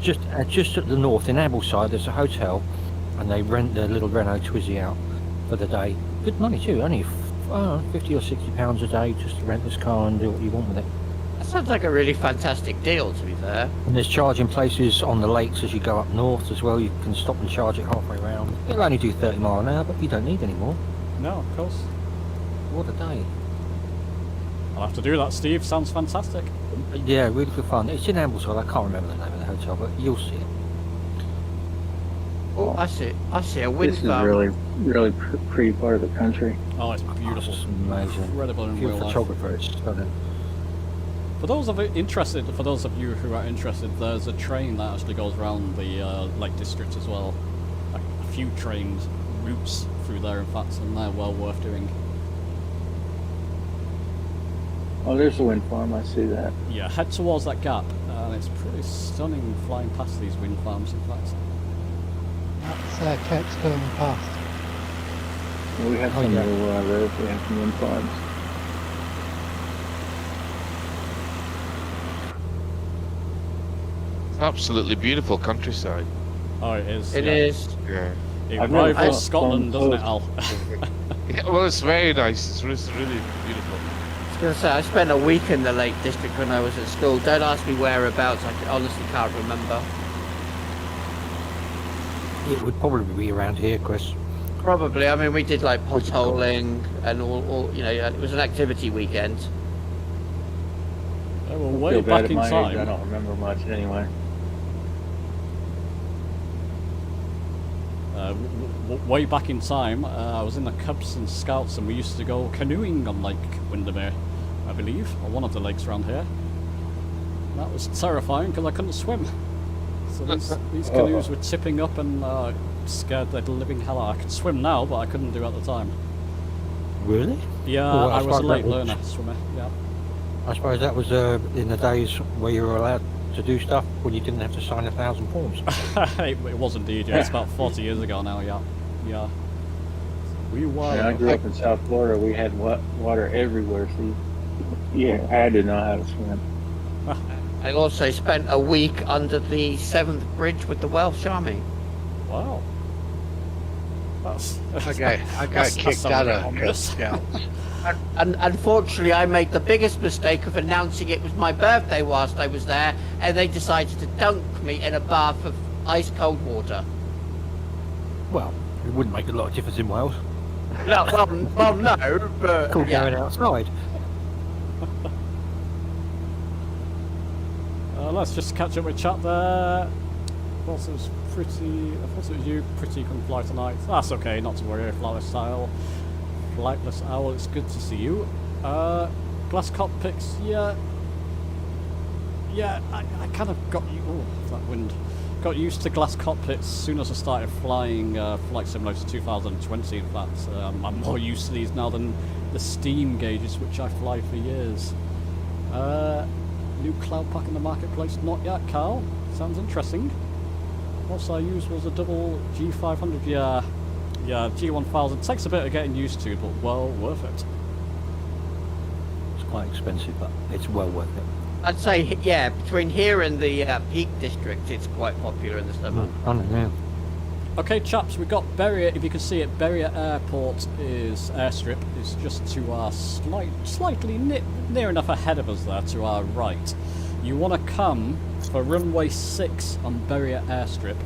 just at the north in Ambleside. There's a hotel, and they rent the little Renault Twizy out for the day. Good money too. Only 50 or 60 pounds a day just to rent this car and do what you want with it. That sounds like a really fantastic deal, to be fair. And there's charging places on the lakes as you go up north as well. You can stop and charge it halfway round. It'll only do 30 mile an hour, but you don't need any more. No, of course. What a day. I'll have to do that, Steve. Sounds fantastic. Yeah, really good fun. It's in Ambleside. I can't remember the name of the hotel, but you'll see it. Oh, I see a wind This is farm. really pretty part of the country. Oh, it's beautiful. It's amazing. Incredible in If you're real a life. photographer, it's stunning. For those of you who are interested, there's a train that actually goes around the Lake District as well. Like a few trains routes through there, in fact, and they're well worth doing. Oh, there's the wind farm. I see that. Yeah, head towards that gap, and it's pretty stunning flying past these wind farms, in fact. That's Kexton Pass. Well, we have some yeah. over where I live. We have some wind farms. Absolutely beautiful countryside. Oh, it is. It yeah. is. Yeah. It I've never rivals thought- Scotland, doesn't it, Al? Yeah, well, it's very nice. It's really beautiful. I was going to say, I spent a week in the Lake District when I was at school. Don't ask me whereabouts. I honestly can't remember. It would probably be around here, Chris. Probably. I mean, we did like potholing and all. You know, it was an activity weekend. They were I way feel bad back at in my age. I time. don't remember much anyway. Way back in time, I was in the Cubs and Scouts, and we used to go canoeing on Lake Windermere, I believe, or one of the lakes around here. That was terrifying because I couldn't swim. So these canoes were tipping up and scared the living hell out. I could swim now, but I couldn't do at the time. Really? Yeah, Well, I was a late that was- learner swimmer. Yeah. I suppose that was in the days where you were allowed to do stuff when you didn't have to sign 1,000 forms. it was indeed. Yeah, it's about 40 years ago now. Yeah, yeah. We were. Yeah, I grew up in South Florida. We had water everywhere, so yeah, I had to know how to swim. I also spent a week under the 7th Bridge with the Welsh Army. Wow. I got kicked out of Cub Scouts. And unfortunately, I made the biggest mistake of announcing it was my birthday whilst I was there, and they decided to dunk me in a bath of ice cold water. Well, It wouldn't make a lot of difference in Wales. No, well, no, but Called yeah. going outside. Let's just catch up with chat there. I thought it was you. Pretty couldn't fly tonight. That's okay, not to worry. Flightless Owl, it's good to see you. Glass cockpits, yeah. I kind of got you. Oh, that wind. Got used to glass cockpits as soon as I started flying Flight Simulator 2020. In fact, I'm more used to these now than the steam gauges, which I fly for years. New cloud pack in the marketplace? Not yet, Carl. Sounds interesting. What I used was a double G500. Yeah, G1000. Takes a bit of getting used to, but well worth it. It's quite expensive, but it's well worth it. I'd say, yeah, between here and the Peak District, it's quite popular in the summer. Yeah. Okay, chaps, we've got Berrier. If you can see it, Berrier Airport is Airstrip. It's just to our slightly near enough ahead of us there, to our right. You want to come for runway 6 on Berrier Airstrip.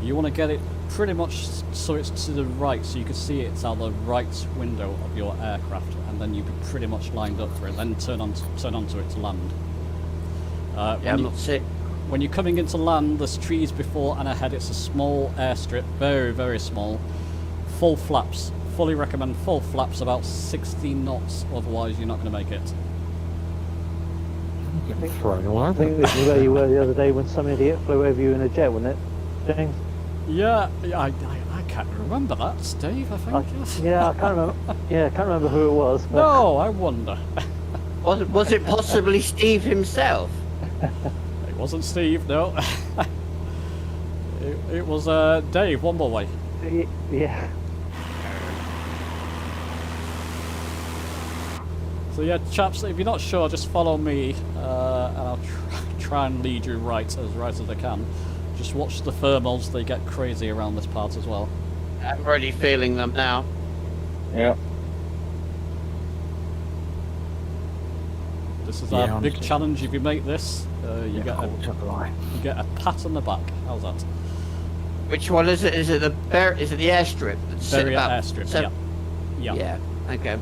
You want to get it pretty much so it's to the right, so you can see it's out the right window of your aircraft, and then you'll be pretty much lined up for it. Then turn onto it to land. I'm not sick. When you're coming into land, there's trees before and ahead. It's a small airstrip, very, very small. Full flaps. Fully recommend full flaps, about 60 knots, otherwise you're not going to make it. Get me thrown all I over. think this is where you were the other day when some idiot flew over you in a jet, wasn't it, James? Yeah, I can't remember that, Steve, I think. Yes. Yeah, I can't remember. Yeah, I can't remember who it was. But No, I wonder. Was it possibly Steve himself? It wasn't Steve, no. it was Dave, one more way. Yeah. So yeah, chaps, if you're not sure, just follow me, and I'll try and lead you right as I can. Just watch the thermals, they get crazy around this part as well. I'm already feeling them now. Yeah. This is our big honestly. challenge. If you make this, you get a pat on the back. How's that? Which one is it? Is it the airstrip? Berrier Airstrip, yeah. Yeah. Okay.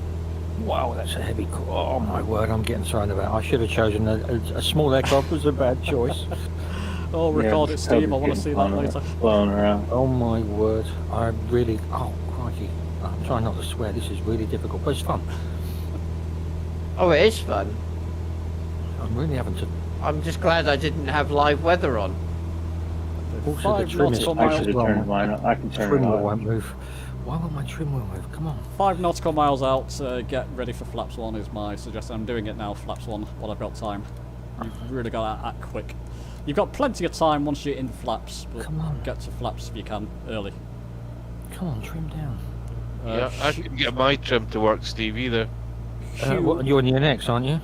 Wow, that's a heavy call. Oh my word, I'm getting thrown about. I should have chosen a small aircraft. Was a bad choice. Oh, record it, Steve. I want to see that later. Blown around. Oh my word, I really. Oh crikey, I'm trying not to swear. This is really difficult, but it's fun. Oh, it is fun. I'm really having to. I'm just glad I didn't have live weather on. Also, the 5 trim is nautical I miles. should have turned mine on. I can turn Trim it wheel on. won't move. Why won't my trim wheel move? Come on. 5 nautical miles out. Get ready for flaps 1 is my suggestion. I'm doing it now. Flaps 1 while I've got time. You've really got to act quick. You've got plenty of time once you're in flaps, but Come on. get to flaps if you can early. Come on, trim down. Yeah, I couldn't get my trim to work, Steve, either. What, you're on your next, aren't you?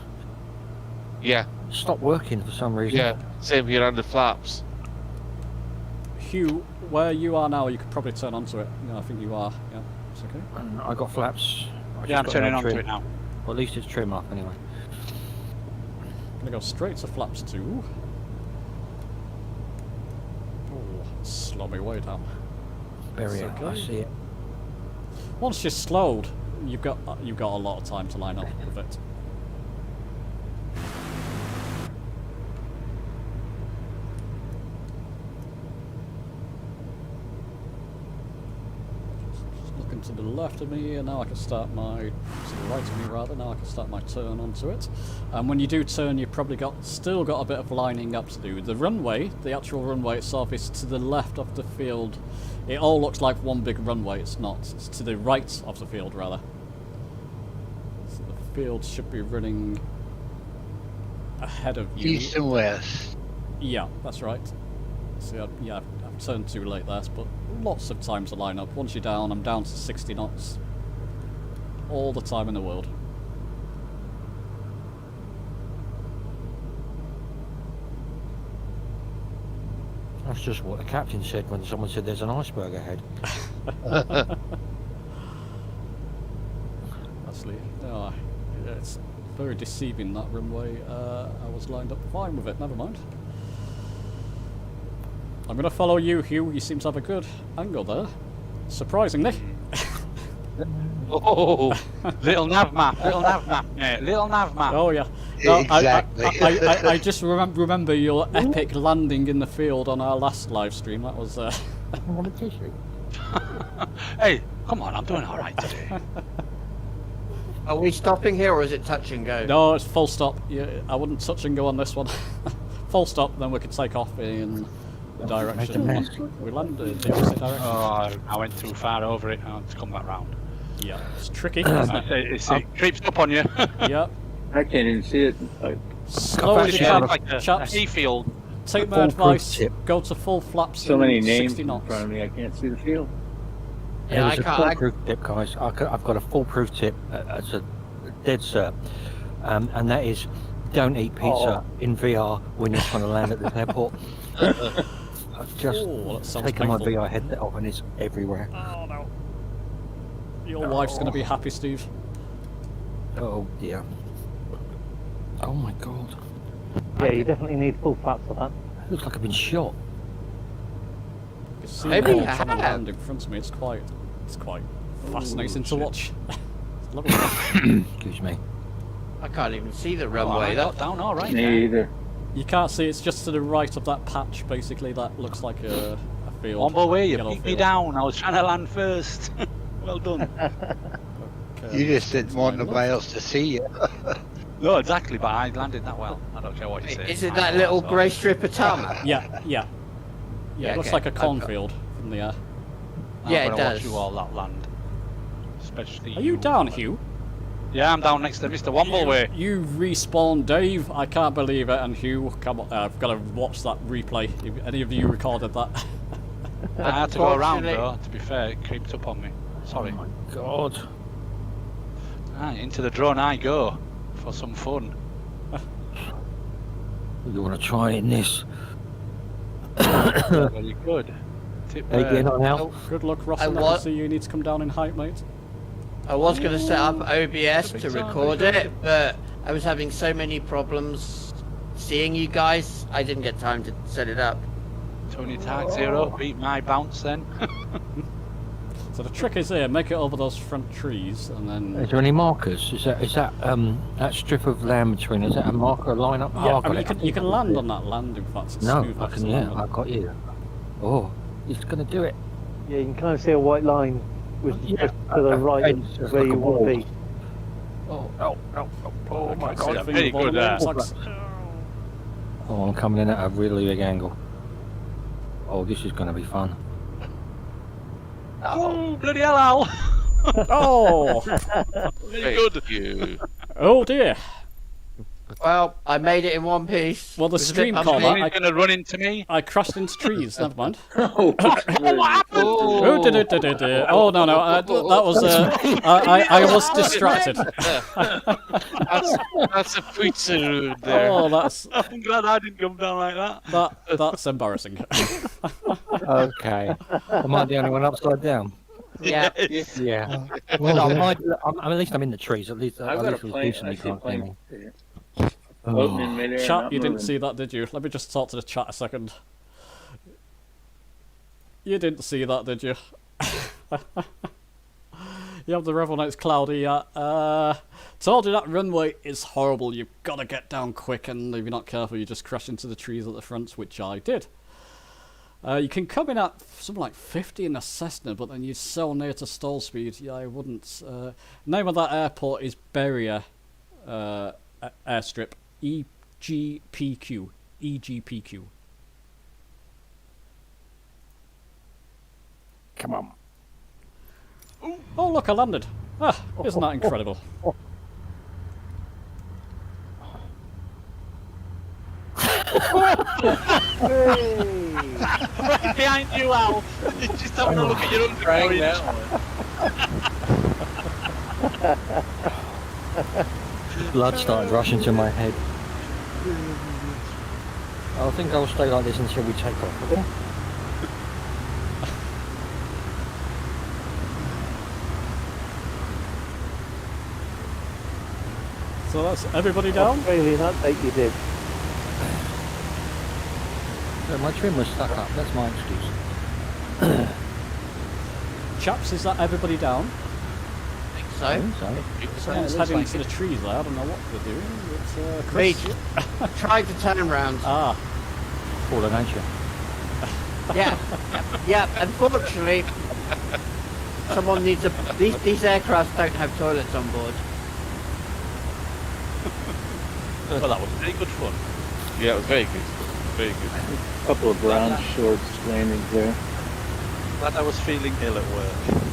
Yeah, Stop working for some reason. yeah, same here on the flaps. Hugh, where you are now, you could probably turn onto it. Yeah, I think you are. Yeah, it's okay. And I got flaps. Yeah, I'm turning onto it now. Well, at least it's trim up anyway. Gonna go straight to flaps 2. Oh, slow me way down. Berrier, okay. I see it. Once you're slowed, you've got a lot of time to line up with it. Just looking to the left of me, and now I can start my to the right of me rather. Now I can start my turn onto it. And when you do turn, you've probably still got a bit of lining up to do. The runway, the actual runway itself, is to the left of the field. It all looks like one big runway. It's not. It's to the right of the field rather. So the field should be running ahead of you. East and west. Yeah, that's right. See, I've turned too late there, but lots of time to line up. Once you're down, I'm down to 60 knots. All the time in the world. That's just what the captain said when someone said there's an iceberg ahead. Actually, no, it's very deceiving, that runway. I was lined up fine with it, never mind. I'm going to follow you, Hugh. You seem to have a good angle there. surprisingly. Oh, little nav map, mate, little nav map. Oh yeah. No, Exactly. I just remember your epic landing in the field on our last live stream. That was. Hey, come on, I'm doing all right today. Are we stopping here or is it touch and go? No, it's full stop. Yeah, I wouldn't touch and go on this one. Full stop, then we can take off in the direction we landed. The opposite direction. Oh, I went too far over it. I have to come back round. Yeah, it's tricky. It creeps up on you. Yeah. I can't even see it. Slowly It's down, like a chaps. hayfield. Take my advice. Go to full flaps. So many and names 60 in knots. front of me, I can't see the field. Yeah, I there's a can't. foolproof tip, guys. I've got a foolproof tip. It's a dead cert, and that is don't eat pizza in VR when you're trying to land at this airport. I've just that sounds taken my painful. VR headset off and it's everywhere. Oh no. Your wife's gonna be happy, Steve. Oh dear. Oh my god. Yeah, you definitely need full flaps for that. Looks like I've been shot. You can see Maybe it all I trying to have. land in front of me. It's quite fascinating to watch. It's lovely. Excuse me. I can't even see the Oh, runway. I That got down all right. Me either. You can't see. It's just to the right of that patch. Basically, that looks like a field. On my way, you yellow beat me field. down. I was trying to land first. Well done. You just didn't want nobody else to see you. No, exactly, but I landed that well. I don't care what you say. is it that little grey strip of tarmac? Yeah. Yeah, it looks okay. like a cornfield from the air. Yeah, it I'm gonna does. watch you all that land. Especially Are you down, Hugh? Yeah, I'm down next to Mr. Wombleway. You respawned, Dave. I can't believe it. And Hugh, come on, I've got to watch that replay. If any of you recorded that. I had to go around Unfortunately- though, to be fair, it creeped up on me. Sorry. Oh my god. Into the drone I go, for some fun. You want to try in this? Very good. Tip Hey, get on now. Good luck, Ross. I I wa- can see you need to come down in height, mate. I was going to set up OBS to record it, but I was having so many problems seeing you guys, I didn't get time to set it up. Tony Tag 0, beat my bounce then. So the trick is here, make it over those front trees, and then... Is there any markers? Is that that strip of land between? Is that a marker line up? Yeah, Oh, I I got mean, it. you can land on that land, in fact. It's No, smooth I as can. a Yeah, land. I got you. Oh, he's gonna do it. Yeah, you can kind of see a white line with Yeah. to the right It's of just where like a you want to ball. be. Oh my Can't see god. a thing Very above good, the wall. It's Oh, I'm coming in at a really big angle. Oh, this is gonna be fun. Oh, bloody hell, Al! Oh! Very good. Oh dear. Well, I made it in one piece. Well, the It was a bit stream bumpy. call He's gonna run into me. I crashed into trees, never mind. Oh, Oh, oh no, that was, I was distracted. That's a pizza road there. Oh, that's, I'm glad I didn't come down like that. that's embarrassing. Okay. Am I the only one upside down? Yeah. Yeah. Well, At least I'm in the trees. At least I've at got a least it's plane. decent. I You see a can't see me. plane. Oh. Floating in midair. Chat, not you didn't moving. see that, did you? Let me just talk to the chat a second. You didn't see that, did you? You have the Revel Nights cloudy. Told you that runway is horrible. You've got to get down quick, and if you're not careful, you just crash into the trees at the front, which I did. You can come in at something like 50 in a Cessna, but then you're so near to stall speed. Yeah, I wouldn't. Name of that airport is Berrier Airstrip. EGPQ. EGPQ. Come on. Oh, look, I landed. Ah, isn't that incredible? Right behind you, Al. Just having a look at your Trying that undercarriage. one. Blood started rushing to my head. I think I'll stay like this until we take off. Okay? So that's everybody down? Australian update you did. So my trim was stuck up. That's my excuse. Chaps, is that everybody down? So, Someone's heading to the trees there. I don't know what they're doing. It's Chris. tried to turn around. Ah. Fallen nature. Yeah. Unfortunately, someone needs a. These aircrafts don't have toilets on board. Well, that was very good fun. Yeah, it was very good. Very good. A couple of brown shorts landings there. Glad I was feeling ill at work.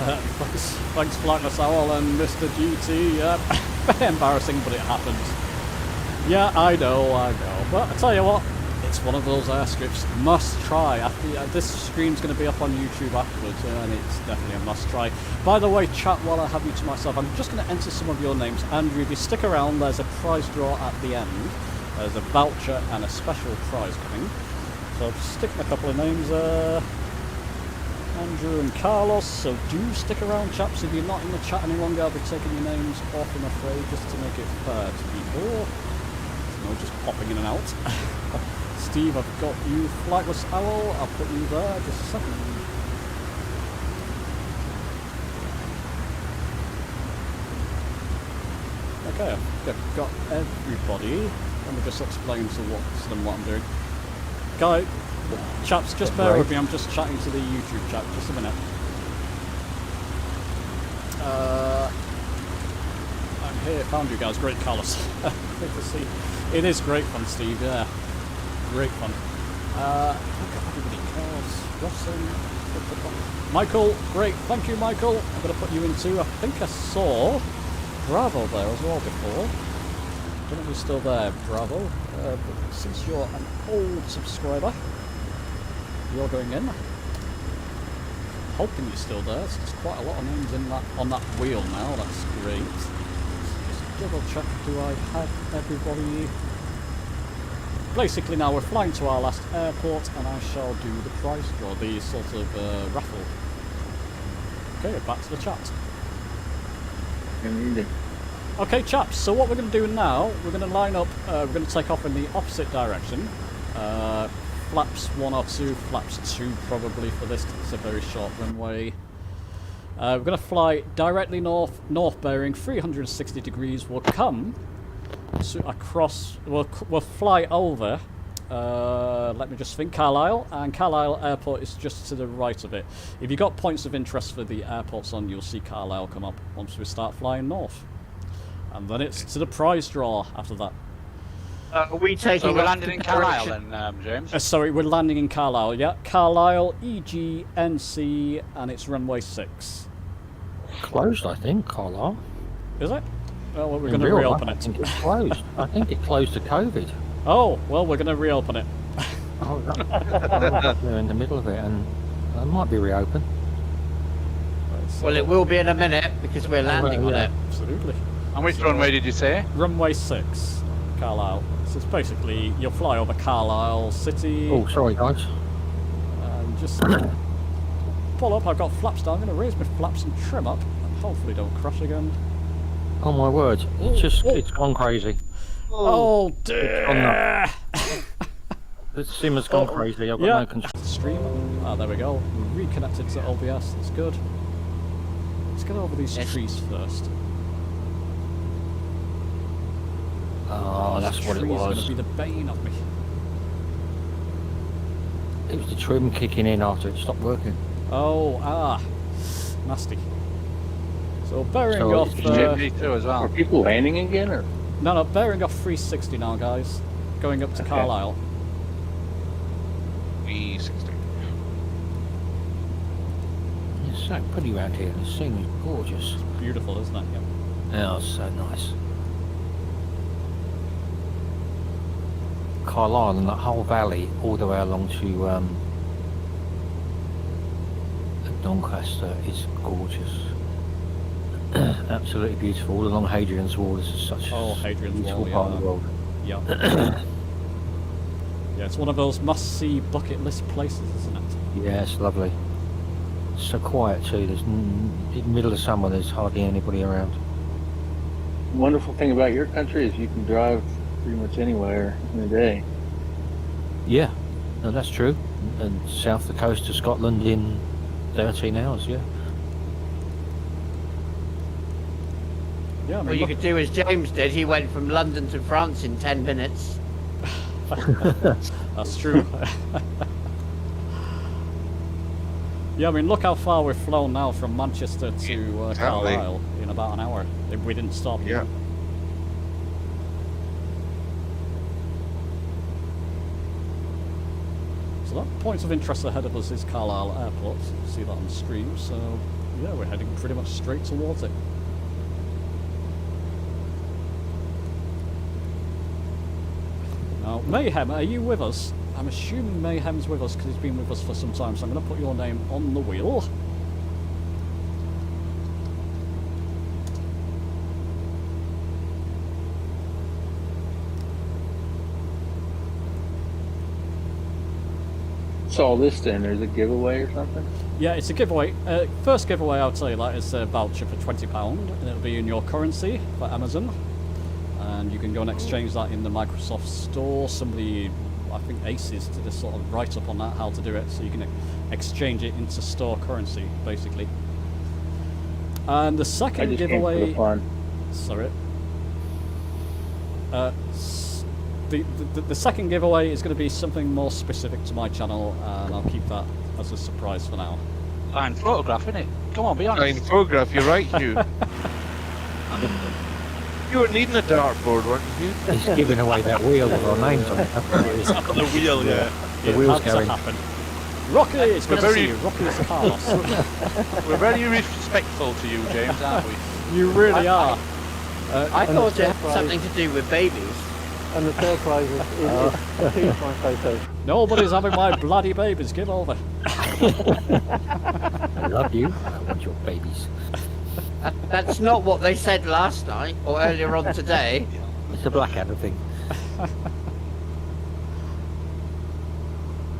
Thanks Flightless Owl and Mr. GT. Yeah, embarrassing, but it happened. Yeah, I know. But I tell you what, it's one of those airstrips must try. This stream's going to be up on YouTube afterwards, and it's definitely a must try. By the way, chat, while I have you to myself, I'm just going to enter some of your names. Andrew, if you stick around, there's a prize draw at the end. There's a voucher and a special prize coming. So just sticking a couple of names. Andrew and Carlos, so do stick around, chaps. If you're not in the chat any longer, I'll be taking your names off, I'm afraid, just to make it fair to people. No, just popping in and out. Steve, I've got you. Flightless Owl, I'll put you there just a second. Okay, I've got everybody. Let me just explain to them what I'm doing. Guy, chaps, just bear with me, I'm just chatting to the YouTube chat, just a minute. I'm here, found you guys, great Carlos. Great to see. It is great fun, Steve, yeah. Great fun. I've got everybody, Carlos, Rossen, Michael, great, thank you Michael. I'm going to put you into, I think I saw Bravo there as well before. I don't know if you're still there, Bravo. But since you're an old subscriber, you're going in. Hoping you're still there. So there's quite a lot of names in on that wheel now. That's great. Just double check. Do I have everybody? Basically, now we're flying to our last airport, and I shall do the prize draw, the sort of raffle. Okay, back to the chat. Okay, chaps. So what we're going to do now? We're going to line up. We're going to take off in the opposite direction. Flaps 1 or 2, flaps 2 probably for this, it's a very short runway. We're going to fly directly north bearing 360 degrees. We'll come across, we'll fly over, let me just think, Carlisle, and Carlisle Airport is just to the right of it. If you've got points of interest for the airports on, you'll see Carlisle come up once we start flying north. And then it's to the prize draw after that. Are we taking? So we're landing in Carlisle then, James? Sorry, we're landing in Carlisle, yeah. Carlisle, EGNC, and it's runway 6. Closed, I think, Carlisle. Is it? Well, we're going to reopen it. I think it's closed. I think it closed to COVID. Oh, well, we're going to reopen it. They're in the middle of it, and it might be reopened. Well, it will be in a minute, because we're landing on it. Absolutely. And which runway did you say? Runway 6, Carlisle. So it's basically, you'll fly over Carlisle City. Oh, sorry, guys. And just pull up. I've got flaps down. I'm going to raise my flaps and trim up, and hopefully don't crash again. Oh my word! It's gone crazy. Oh dear! The simmer's gone crazy. I've got no control. Stream. Ah, there we go. We're reconnected to OBS. That's good. Let's get over these trees first. Oh, that's what it was. Going to be the bane of me. It was the trim kicking in after it stopped working. Oh, nasty. So bearing off. Me too as well. Are people landing again, or? No, bearing off 360 now, guys. Going up to Carlisle. 360. It's so pretty around here. The scene is gorgeous. It's beautiful, isn't it? Yeah, it's so nice. Carlisle and that whole valley, all the way along to Doncaster, is gorgeous. Absolutely beautiful. All along Hadrian's Wall, this is such a beautiful part of the world. Yeah. Yeah, it's one of those must-see bucket list places, isn't it? Yeah, it's lovely. It's so quiet too. There's in the middle of summer, there's hardly anybody around. The wonderful thing about your country is you can drive pretty much anywhere in a day. Yeah, no, that's true. and south the coast of Scotland in 13 hours. Yeah. Yeah, I mean, What you look- could do as James did. He went from London to France in 10 minutes. That's true. Yeah, I mean, look how far we've flown now from Manchester to Exactly. Carlisle in about an hour. If we didn't stop. Yeah. So that point of interest ahead of us is Carlisle Airport. You can see that on the stream. So yeah, we're heading pretty much straight towards it. Now, Mayhem, are you with us? I'm assuming Mayhem's with us because he's been with us for some time, so I'm going to put your name on the wheel. So all this then, there's a giveaway or something? Yeah, it's a giveaway. First giveaway, I'll tell you that, is a voucher for £20, and it'll be in your currency for Amazon. And you can go and exchange that in the Microsoft Store. Somebody, I think Aces, did a sort of write-up on that, how to do it, so you can exchange it into store currency, basically. And the I second just came for giveaway... the fun. Sorry. The second giveaway is going to be something more specific to my channel, and I'll keep that as a surprise for now. Fine photograph, innit? Come on, be honest. Fine photograph, you're right, Hugh. You were needing a dartboard, weren't you? He's giving away that wheel with our names on it. It's up on the wheel, yeah. The It wheel's had to going. happen. Rocky, it's good to very- see you. Rocky is Carlos. We're very respectful to you, James, aren't we? You really are. I And the thought it had surprise- something to do with babies. And the surprise is two my photos. Nobody's having my bloody babies. Give over. I love you. I want your babies. That's not what they said last night or earlier on today. It's a Blackadder thing.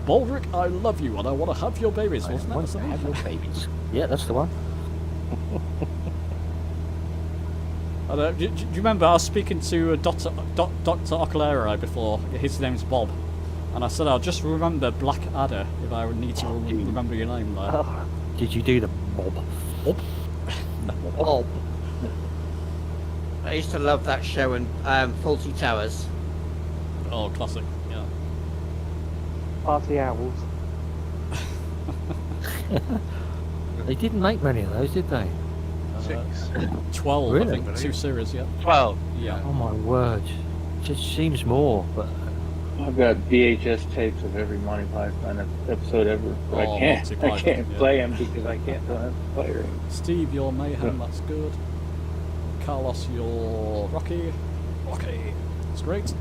Baldrick, I love you and I want to have your babies. I Wasn't that want to something? have your babies. Yeah, that's the one. Do you remember I was speaking to Dr. Ocalera before? His name's Bob. And I said, I'll just remember Blackadder if I need to remember your name there. Oh, Did you do the Bob? Bob? Bob. I used to love that show in Faulty Towers. Oh, classic. Yeah. Party Owls. They didn't make many of those, did they? 12, Really? I think. 2 series, yeah. 12. Yeah. Oh my word. It just seems more, but I've got VHS tapes of every Monty Python episode ever, but Oh, I can't Monty Python, yeah. play them because I can't don't have the player. Steve, you're Mayhem, that's good. Carlos, you're Rocky. Rocky, that's great.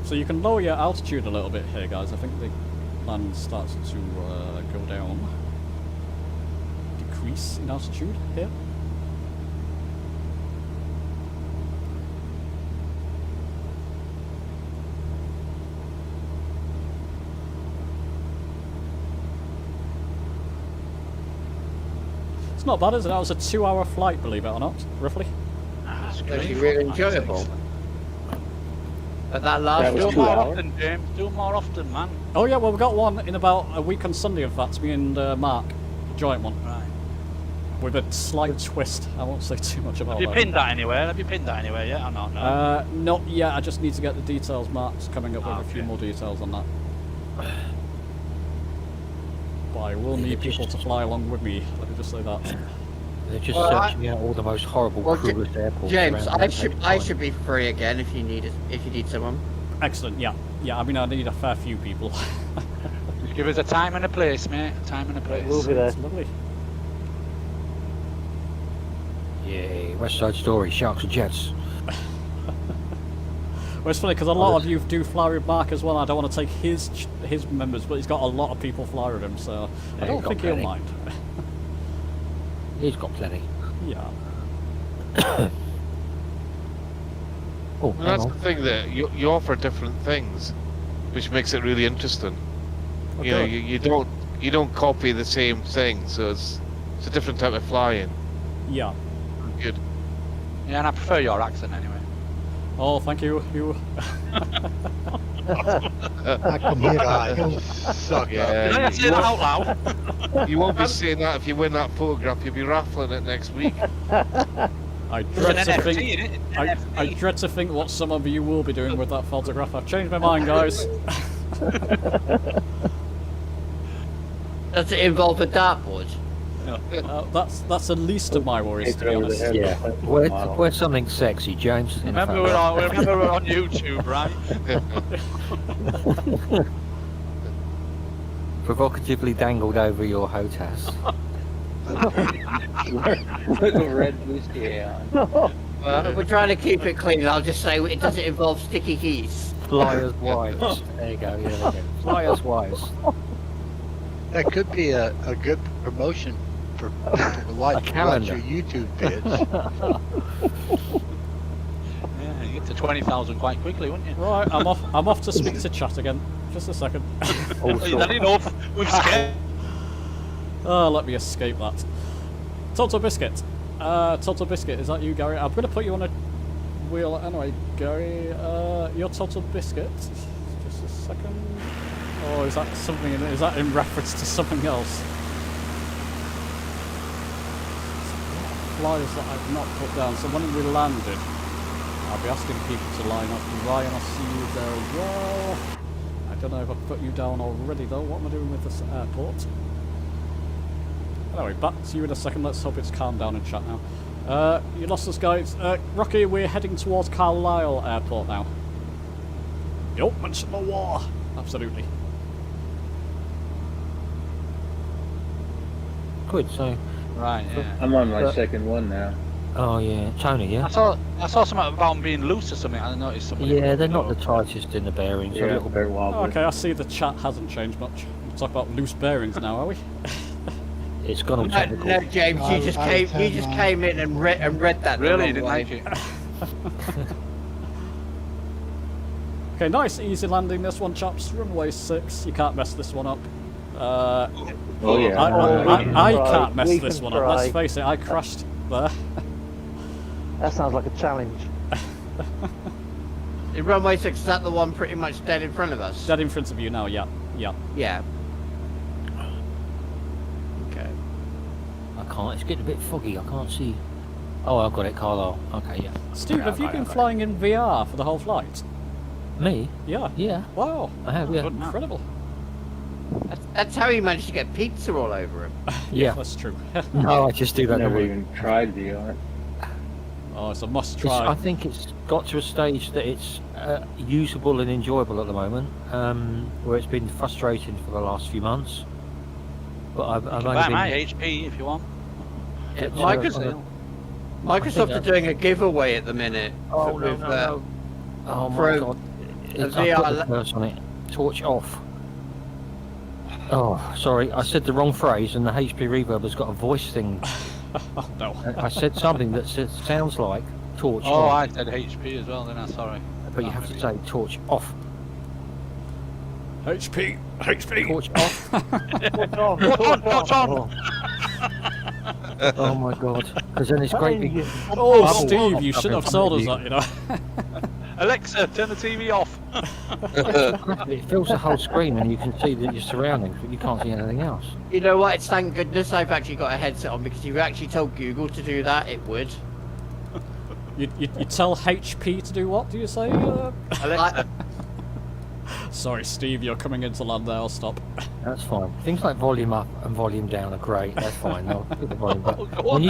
So you can lower your altitude a little bit here, guys. I think the land starts to go down. Decrease in altitude here. It's not bad, is it? That was a 2-hour flight, believe it or not, roughly. That's It's great. actually really enjoyable. But that last That was Do two more hours? often, James. Do more often, man. Oh yeah, well we've got one in about a week on Sunday, in fact, me and Mark. Joint one. Right. With a slight twist. I won't say too much about Have you that. pinned that anywhere? Have you pinned that anywhere yet or not? No. Not yet, I just need to get the details. Mark's coming up with a few Okay. more details on that. But I will need people to fly along with me, let me just say that. they're just Well, searching out all the most horrible, Well, cruelest airports. James, around I the should same I time. should be free again if you need someone. Excellent, yeah. Yeah, I mean I need a fair few people. Just give us a time and a place, mate. A time and a place. We'll be there. It's lovely. Yay, West Side Story, Sharks and Jets. Well, it's funny because a lot of you do fly with Mark as well. I don't want to take his members, but he's got a lot of people fly with him, so Yeah, I don't he's got think he'll plenty. mind. He's got plenty. Yeah. Oh, Well, hang that's on. the thing that you offer different things, which makes it really interesting. You know, Okay. you don't copy the same thing, so it's a different type of flying. Yeah. Good. Yeah, and I prefer your accent anyway. Oh, thank you, Hugh. I come here. God, Kill. you suck. Did I say that out loud? You won't be saying that if you win that photograph. You'll be raffling it next week. I It's an dread to NFT, think. isn't it? It's an I NFT. dread to think what some of you will be doing with that photograph. I've changed my mind, guys. Does it involve a dartboard? That's the least of my worries, to be honest. Yeah. Wear something sexy, James. in Remember fact. we're on YouTube, right? Provocatively dangled over your HOTAS. With a red bustier on. If we're trying to keep it clean, I'll just say it doesn't involve sticky keys. Flyers wives. There you go. Yeah, there you go. Flyers wives. That could be a good promotion for people who like to watch your YouTube vids. Yeah, you get to 20,000 quite quickly, wouldn't you? Right, I'm off to speak to chat again. Just a second. Is that enough? We've scared. Oh, let me escape that. Total Biscuit. Total Biscuit, is that you, Gary? I'm going to put you on a wheel anyway, Gary. You're Total Biscuit. Just a second. Oh, is that something? Is that in reference to something else? Flyers that I've not put down. So when we landed, I'll be asking people to line up. Ryan, I see you there as well. I don't know if I've put you down already though. What am I doing with this airport? Anyway, back to you in a second. Let's hope it's calmed down in chat now. You lost us, guys. Rocky, we're heading towards Carlisle Airport now. Yup, mention the war. Absolutely. Good, so... Right, yeah. I'm on my second one now. Oh, yeah. Tony, yeah? I saw something about them being loose or something. I noticed something. Yeah, they're not the tightest in the bearings. Yeah, a little bit wobbly. Okay, I see the chat hasn't changed much. We'll talk about loose bearings now, are we? It's gone all No, technical. no, James, you just came in and read that. Really? the Didn't wrong like way. it. Okay, nice, easy landing this one, chaps. Runway 6. You can't mess this one up. Oh yeah. I can't mess We this can one up. Let's try. face it, I crashed there. That sounds like a challenge. The runway 6, is that the one pretty much dead in front of us? Dead in front of you now, yeah. Yeah. Yeah. Okay. I can't. It's getting a bit foggy. I can't see. Oh, I've got it, Carlisle. Okay, yeah. Steve, have you been flying in VR for the whole flight? Me? Yeah. Yeah. Wow. I have, yeah. Incredible. That's how he managed to get pizza all over him. Yeah. That's true. No, I just do that. Never normally. even tried VR. Oh, it's a must I try. think it's got to a stage that it's usable and enjoyable at the moment, where it's been frustrating for the last few months. But I've Buy only my been... HP if you want. Microsoft are doing a giveaway at the minute. Oh, with, no. Oh, for my a- God. a I've got VR the curse on it. Torch off. Oh, sorry, I said the wrong phrase, and the HP Reverb has got a voice thing. Oh, no. I said something that sounds like torch Oh, off, I said HP as well, then I'm sorry. but you have to say torch off. HP. Torch off. Watch on! Oh my God! Because then it's great big. Oh, bubble Steve, pops you up should in have front told of us you. that, you know. Alexa, turn the TV off. It fills the whole screen, and you can see your surroundings, but you can't see anything else. You know what? It's thank goodness I've actually got a headset on, because if you actually told Google to do that, it would. You tell HP to do what, do you say? Alexa. Sorry, Steve, you're coming into land there. I'll stop. That's fine. Things like volume up and volume down are great. That's fine. I'll put the volume up. Go on,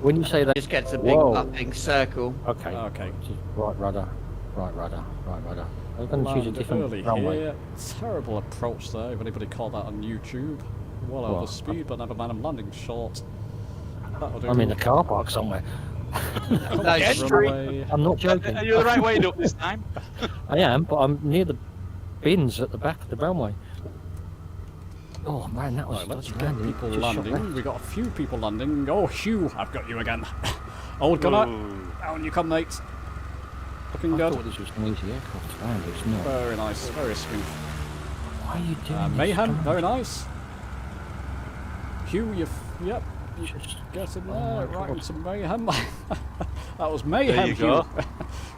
When you say that, Just gets a big Whoa. upping circle. okay, Okay. just right rudder, right rudder, right rudder. I'm going to choose a Landed different early runway. here. Terrible approach there. If anybody caught that on YouTube. Well over Well, speed, but never mind. I'm landing short. That'll do. I'm in a car park somewhere. Runway. I'm not joking. You're the right way up this time. I am, but I'm near the bins at the back of the runway. Oh man, that was Right, let's dodgy get landing. people Just shot landing. left. We got a few people landing. Oh, Hugh, I've got you again. Old gunner, down you come, mate. Looking I good. thought this was an easy aircraft to land, it's not. Very nice, very smooth. Why are you doing this? Mayhem, Come very on. nice. Hugh, yep, Get in Oh there, my right God. into mayhem. That was mayhem. There you go. Hugh.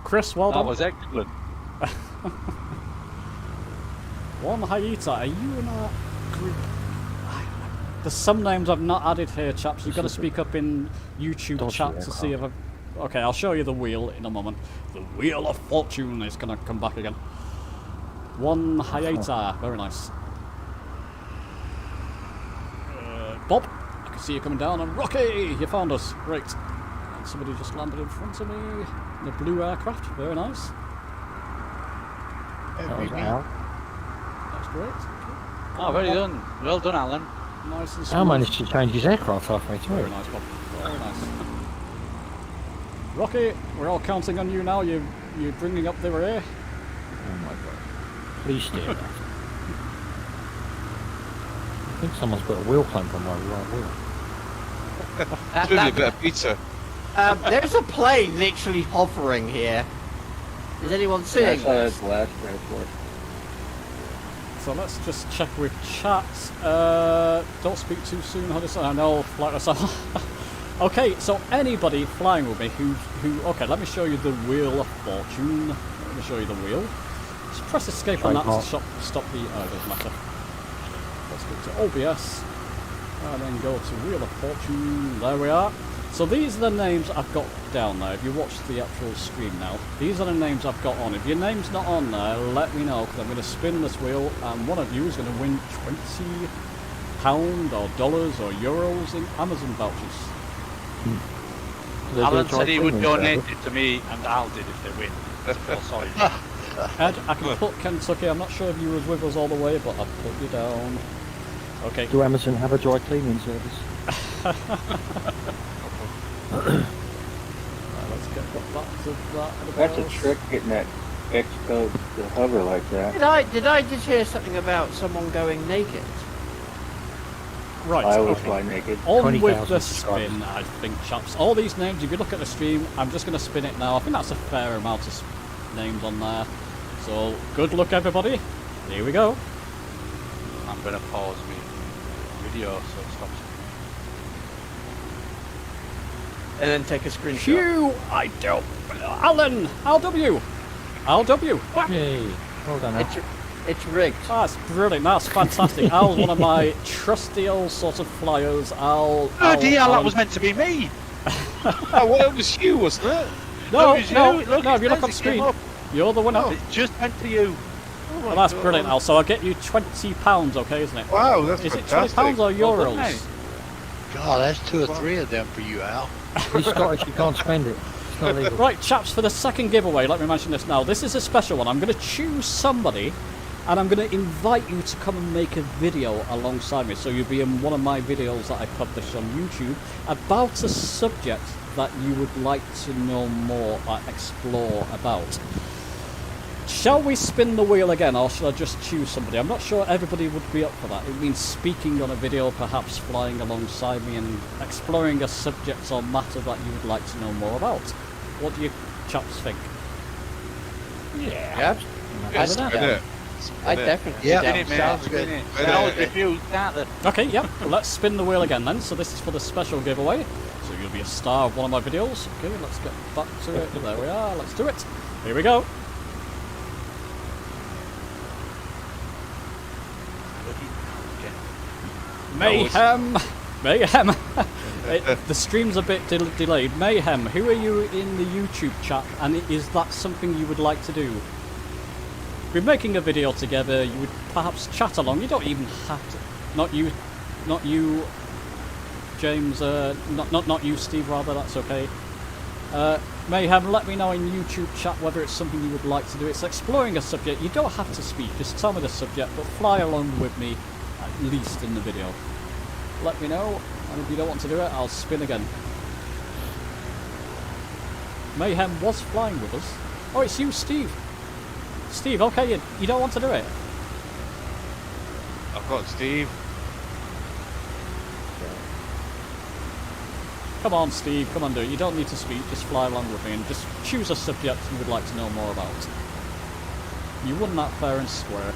Chris, well That done. was excellent. One Hayita, are you in a group? There's some names I've not added here, chaps. You've got to speak up in YouTube Dodgy chat to see if I've... Okay, I'll show you the wheel in a moment. The Wheel of Fortune is going to come back again. One Hayata, very nice. Bob, I can see you coming down, and Rocky, you found us. Great. And somebody just landed in front of me. The blue aircraft, very nice. That was Al. That's great. Oh, very done. Well done, Alan. Nice and Al smooth. managed to change his aircraft halfway through. Very nice, Bob. Very nice. Rocky, we're all counting on you now. You're bringing up the rear. Oh my God. Please steer that. I think someone's put a wheel clamp on my right wheel. It's really a bit of pizza. There's a plane literally hovering here. Is anyone seeing That's this? the last transport. So let's just check with chat. Don't speak too soon, Hudson. I know, flight myself. Okay, so anybody flying with me who... Okay, let me show you the Wheel of Fortune. Let me show you the wheel. Just press escape on that to stop the... Oh, it doesn't matter. Let's go to OBS. And then go to Wheel of Fortune. There we are. So these are the names I've got down there. If you watch the actual stream now, these are the names I've got on. If your name's not on there, let me know, because I'm going to spin this wheel, and one of you is going to win £20 or dollars or euros in Amazon vouchers. Alan said he would donate it to me, and Al did if they win. Oh, sorry. Ed, I can put Kentucky. I'm not sure if you were with us all the way, but I'll put you down. Okay. Do Amazon have a dry cleaning service? Right, let's get back to that. That's a trick, getting that X code to hover like that. Did I just hear something about someone going naked? Right, I always okay. fly naked. On with 20,000 the subscribers. spin, I think, chaps. All these names, if you look at the stream, I'm just going to spin it now. I think that's a fair amount of names on there. So, good luck, everybody. Here we go. I'm going to pause my video so it stops. And then take a screenshot. Hugh, I don't. Alan, LW. LW. Yay. Well done, Al. It's rigged. That's brilliant. That's fantastic. Al's one of my trusty old sort of flyers. Oh dear, that was meant to be me. Oh, well, it was you, wasn't it? No, it was no, you. Look, no. it If you look says on it screen, came up. you're the winner. It just went to you. Well, that's brilliant, Al. So I'll get you £20, okay, isn't it? Wow, that's Is it fantastic. £20 or Well done, euros? mate. God, that's 2 or 3 of them for you, Al. He's Scottish, you can't spend it. It's not legal. Right, chaps, for the second giveaway, let me mention this now. This is a special one. I'm going to choose somebody, and I'm going to invite you to come and make a video alongside me. So you'll be in one of my videos that I publish on YouTube about a subject that you would like to know more, explore about. Shall we spin the wheel again, or should I just choose somebody? I'm not sure everybody would be up for that. It means speaking on a video, perhaps flying alongside me and exploring a subject or matter that you would like to know more about. What do you chaps think? Yeah. Yeah, spin it. I definitely Yeah. Spin it, mate. Sounds Spin good. it. They always refuse, can't they? Okay, yep. Let's spin the wheel again then. So this is for the special giveaway. So you'll be a star of one of my videos. Okay, let's get back to it. There we are. Let's do it. Here we go. Mayhem! Mayhem! The stream's a bit delayed. Mayhem, who are you in the YouTube chat, and is that something you would like to do? We're making a video together, you would perhaps chat along, you don't even have to... Not you, James, not you, Steve, rather, that's okay. Mayhem, let me know in YouTube chat whether it's something you would like to do. It's exploring a subject, you don't have to speak, just tell me the subject, but fly along with me, at least in the video. Let me know, and if you don't want to do it, I'll spin again. Mayhem was flying with us. Oh, it's you, Steve. Steve, okay, you don't want to do it? I've got Steve. Come on, Steve, come on, do it. You don't need to speak, just fly along with me and just choose a subject you would like to know more about. You won that fair and square.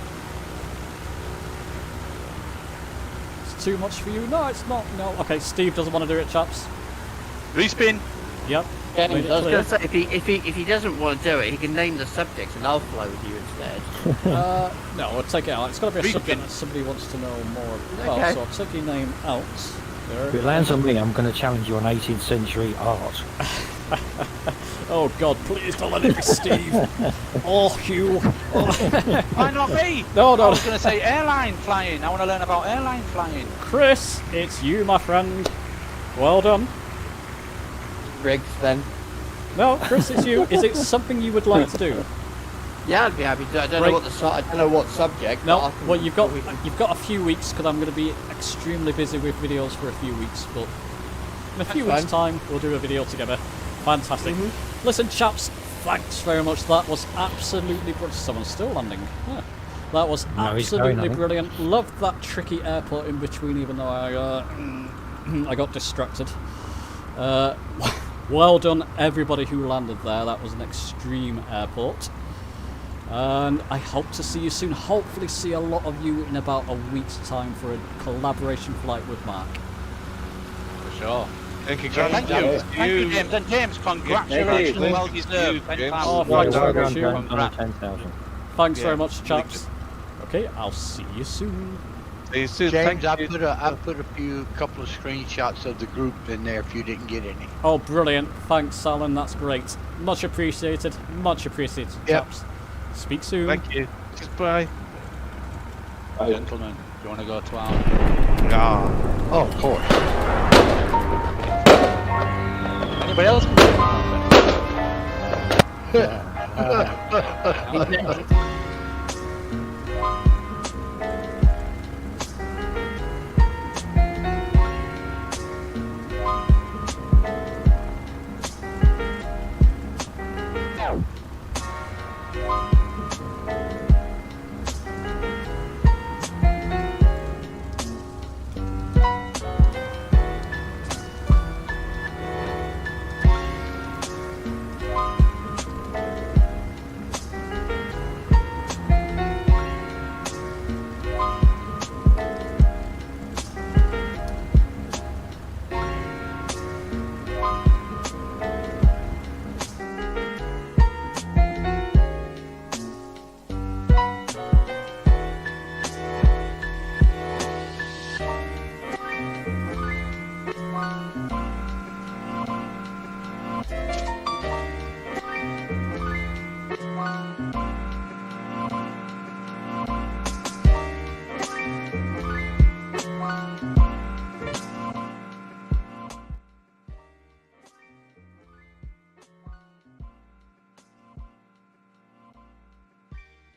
too much for you. No, it's not. No. Okay, Steve doesn't want to do it, chaps. Respin. Yep. Yeah, made it I was clear. going to say, if he doesn't want to do it, he can name the subject and I'll flow with you instead. No, we'll take it out. It's got to be a Respin. subject that somebody wants to know more about. Okay. So I'll take your name out. There. If it lands on me, I'm going to challenge you on 18th century art. Oh God, please don't let it be Steve. Oh, Hugh. Oh. Why not me? No, I no. was going to say airline flying. I want to learn about airline flying. Chris, it's you, my friend. Well done. Riggs, then. No, Chris, it's you. Is it something you would like to do? Yeah, I'd be happy to. I don't Right. know what I don't know what subject. No. but I can- Well, you've got a few weeks because I'm going to be extremely busy with videos for a few weeks. But in a few That's weeks' time, we'll do a video together. Fantastic. Listen, chaps, thanks very much. That was absolutely brilliant. Someone's still landing. Yeah. That was No, he's going, I absolutely think. brilliant. Loved that tricky airport in between, even though I got distracted. Well done, everybody who landed there. That was an extreme airport. And I hope to see you soon. Hopefully see a lot of you in about a week's time for a collaboration flight with Mark. For sure. Thank you, Thank James. you. Thank you, James. And James, congratulations. Thank you. Well deserved. James. Oh, Well thanks very much, done, Hugh. done, 10,000. Thanks Yeah, very much, really chaps. Okay, I'll see you soon. See you soon. James, Thank you. I put a couple of screenshots of the group in there if you didn't get any. Oh, brilliant. Thanks, Alan. That's great. Much appreciated. Much appreciated, Yep. chaps. Speak soon. Thank you. Goodbye. Gentlemen, do you want to go to our... Ah. Oh, of course. Anybody else? He's next.